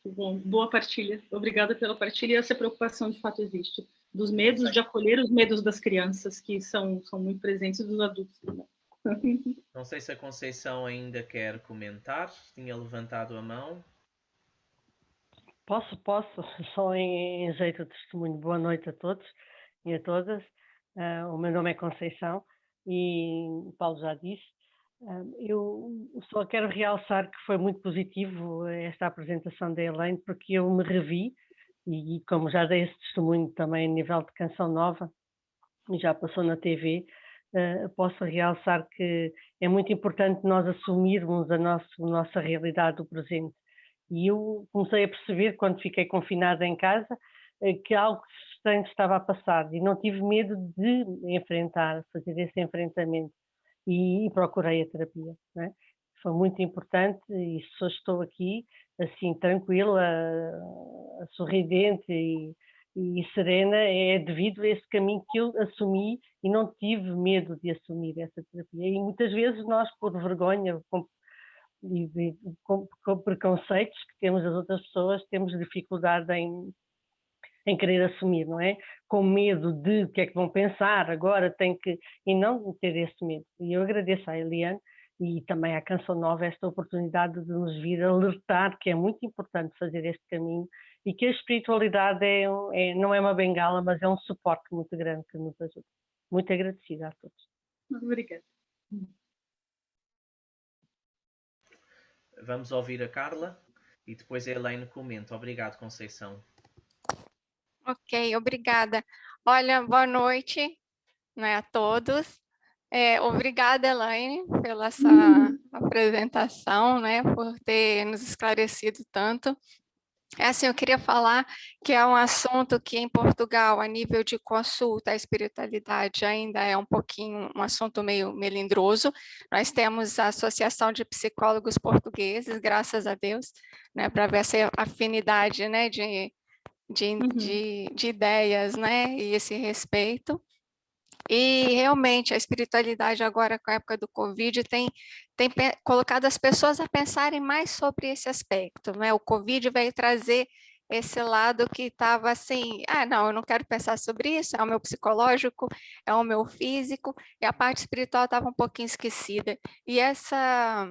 Bom, boa partilha. Obrigada pela partilha. E essa preocupação de fato existe. Dos medos, de acolher os medos das crianças, que são muito presentes, e dos adultos também. Não sei se a Conceição ainda quer comentar. Tinha levantado a mão. Posso, só em jeito de testemunho. Boa noite a todos e a todas. O meu nome é Conceição e o Paulo já disse. Eu só quero realçar que foi muito positivo esta apresentação da Elaine, porque eu me revi, e como já dei esse testemunho também a nível de Canção Nova, e já passou na TV, posso realçar que é muito importante nós assumirmos a nossa realidade do presente. E eu comecei a perceber, quando fiquei confinada em casa, que algo estranho estava a passar, e não tive medo de enfrentar, fazer esse enfrentamento. E procurei a terapia, né? Foi muito importante, e só estou aqui assim tranquila, sorridente e serena, é devido a esse caminho que eu assumi e não tive medo de assumir essa terapia. E muitas vezes nós, por vergonha e com preconceitos que temos das outras pessoas, temos dificuldade em querer assumir, não é? Com medo de o que é que vão pensar, agora tem que... E não ter esse medo. E eu agradeço à Eliane e também à Canção Nova esta oportunidade de nos vir alertar que é muito importante fazer este caminho e que a espiritualidade não é uma bengala, mas é um suporte muito grande que nos ajuda. Muito agradecida a todos. Obrigada. Vamos ouvir a Carla e depois a Elaine comenta. Obrigado, Conceição. Ok, obrigada. Olha, boa noite, né, a todos. Obrigada, Elaine, pela essa apresentação, né, por ter nos esclarecido tanto. Assim, eu queria falar que é um assunto que em Portugal, a nível de consulta, a espiritualidade ainda é um pouquinho um assunto meio melindroso. Nós temos a Associação de Psicólogos Portugueses, graças a Deus, né, para ver essa afinidade, né, de ideias, né, e esse respeito. E realmente a espiritualidade agora com a época do Covid tem colocado as pessoas a pensarem mais sobre esse aspecto, né? O Covid veio trazer esse lado que estava assim, não, eu não quero pensar sobre isso, é o meu psicológico, é o meu físico, e a parte espiritual estava um pouquinho esquecida. E essa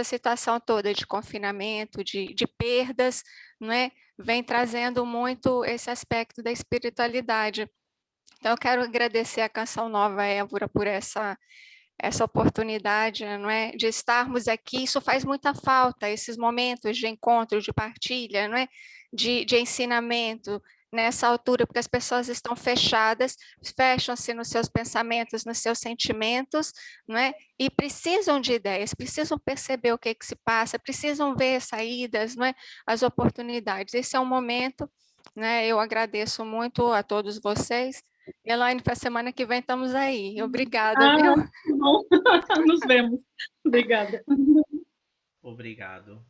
situação toda de confinamento, de perdas, né, vem trazendo muito esse aspecto da espiritualidade. Então, eu quero agradecer a Canção Nova Évora por essa oportunidade, não é, de estarmos aqui. Isso faz muita falta, esses momentos de encontro, de partilha, não é, de ensinamento nessa altura, porque as pessoas estão fechadas, fecham-se nos seus pensamentos, nos seus sentimentos, não é, e precisam de ideias, precisam perceber o que se passa, precisam ver saídas, não é, as oportunidades. Esse é um momento, né? Eu agradeço muito a todos vocês. Elaine, para a semana que vem estamos aí. Obrigada, viu? Bom. Nos vemos. Obrigada. Obrigado.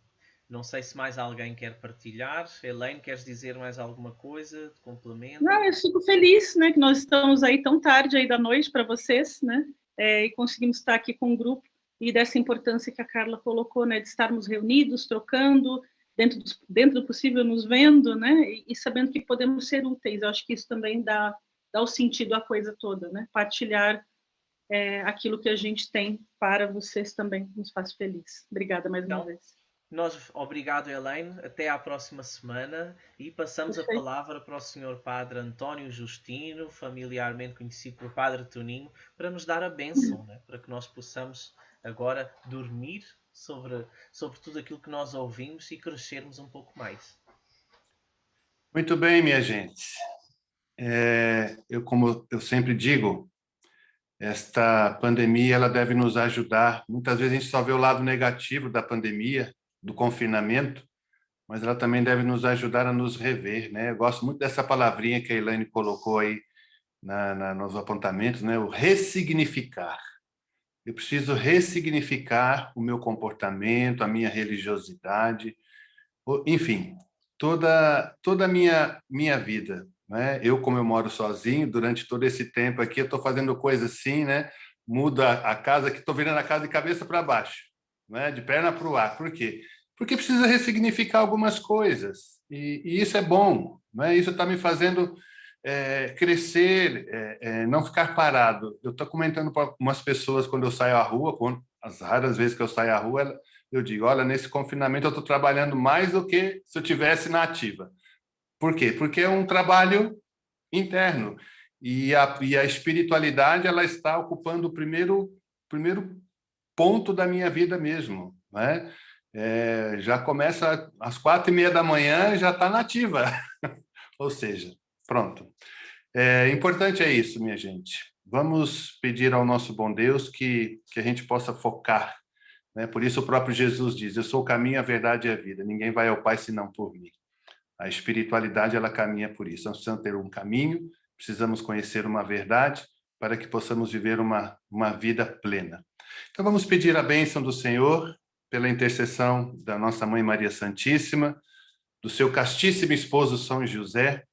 Não sei se mais alguém quer partilhar. Elaine, queres dizer mais alguma coisa de complemento? Não, eu fico feliz, né, que nós estamos aí tão tarde aí da noite para vocês, né, e conseguimos estar aqui com o grupo e dessa importância que a Carla colocou, né, de estarmos reunidos, trocando, dentro do possível nos vendo, né, e sabendo que podemos ser úteis. Eu acho que isso também dá o sentido à coisa toda, né, partilhar aquilo que a gente tem para vocês também nos faz feliz. Obrigada mais uma vez. Obrigado, Elaine. Até à próxima semana e passamos a palavra para o Sr. Padre António Justino, familiarmente conhecido por Padre Toninho, para nos dar a bênção, né? Para que nós possamos agora dormir sobre tudo aquilo que nós ouvimos e crescermos um pouco mais. Muito bem, minha gente. Como eu sempre digo, esta pandemia ela deve nos ajudar. Muitas vezes a gente só vê o lado negativo da pandemia, do confinamento, mas ela também deve nos ajudar a nos rever, né? Eu gosto muito dessa palavrinha que a Elaine colocou aí nos apontamentos, né? O ressignificar. Eu preciso ressignificar o meu comportamento, a minha religiosidade, enfim, toda a minha vida, né? Como eu moro sozinho, durante todo esse tempo aqui, eu estou fazendo coisas assim, né? Muda a casa, que estou virando a casa de cabeça para baixo, né? De perna para o ar. Por quê? Porque precisa ressignificar algumas coisas. E isso é bom, né? Isso está me fazendo crescer, não ficar parado. Eu estou comentando para umas pessoas quando eu saio à rua, as raras vezes que eu saio à rua, eu digo, olha, nesse confinamento eu estou trabalhando mais do que se eu tivesse na ativa. Por quê? Porque é um trabalho interno. E a espiritualidade ela está ocupando o primeiro ponto da minha vida mesmo, né? Já começa às 4:30 da manhã e já está na ativa. Ou seja, pronto. Importante é isso, minha gente. Vamos pedir ao nosso bom Deus que a gente possa focar, né? Por isso o próprio Jesus diz, eu sou o caminho, a verdade e a vida. Ninguém vai ao Pai senão por mim. A espiritualidade, ela caminha por isso. Nós precisamos ter um caminho, precisamos conhecer uma verdade para que possamos viver uma vida plena. Então vamos pedir a bênção do Senhor pela intercessão da nossa Mãe Maria Santíssima, do seu castíssimo esposo São José,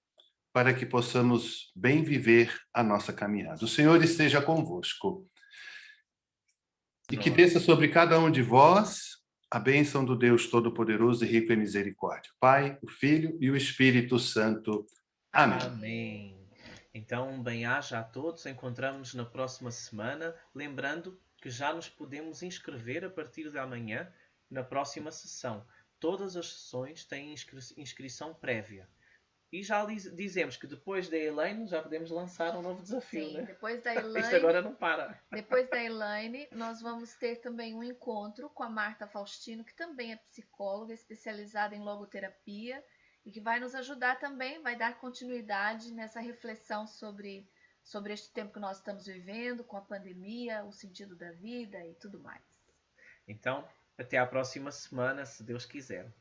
para que possamos bem viver a nossa caminhada. O Senhor esteja convosco. E que desça sobre cada um de vós a bênção do Deus Todo-Poderoso e rico em misericórdia. Pai, o Filho e o Espírito Santo. Amém. Amém. Então, bem-aja a todos. Encontramos-nos na próxima semana. Lembrando que já nos podemos inscrever a partir de amanhã na próxima sessão. Todas as sessões têm inscrição prévia. E já dizemos que depois da Elaine já podemos lançar um novo desafio, Sim, né? depois da Elaine, Isto agora não para. depois da Elaine, nós vamos ter também um encontro com a Marta Faustino, que também é psicóloga, especializada em logoterapia, e que vai nos ajudar também, vai dar continuidade nessa reflexão sobre este tempo que nós estamos vivendo, com a pandemia, o sentido da vida e tudo mais. Então, até à próxima semana, se Deus quiser.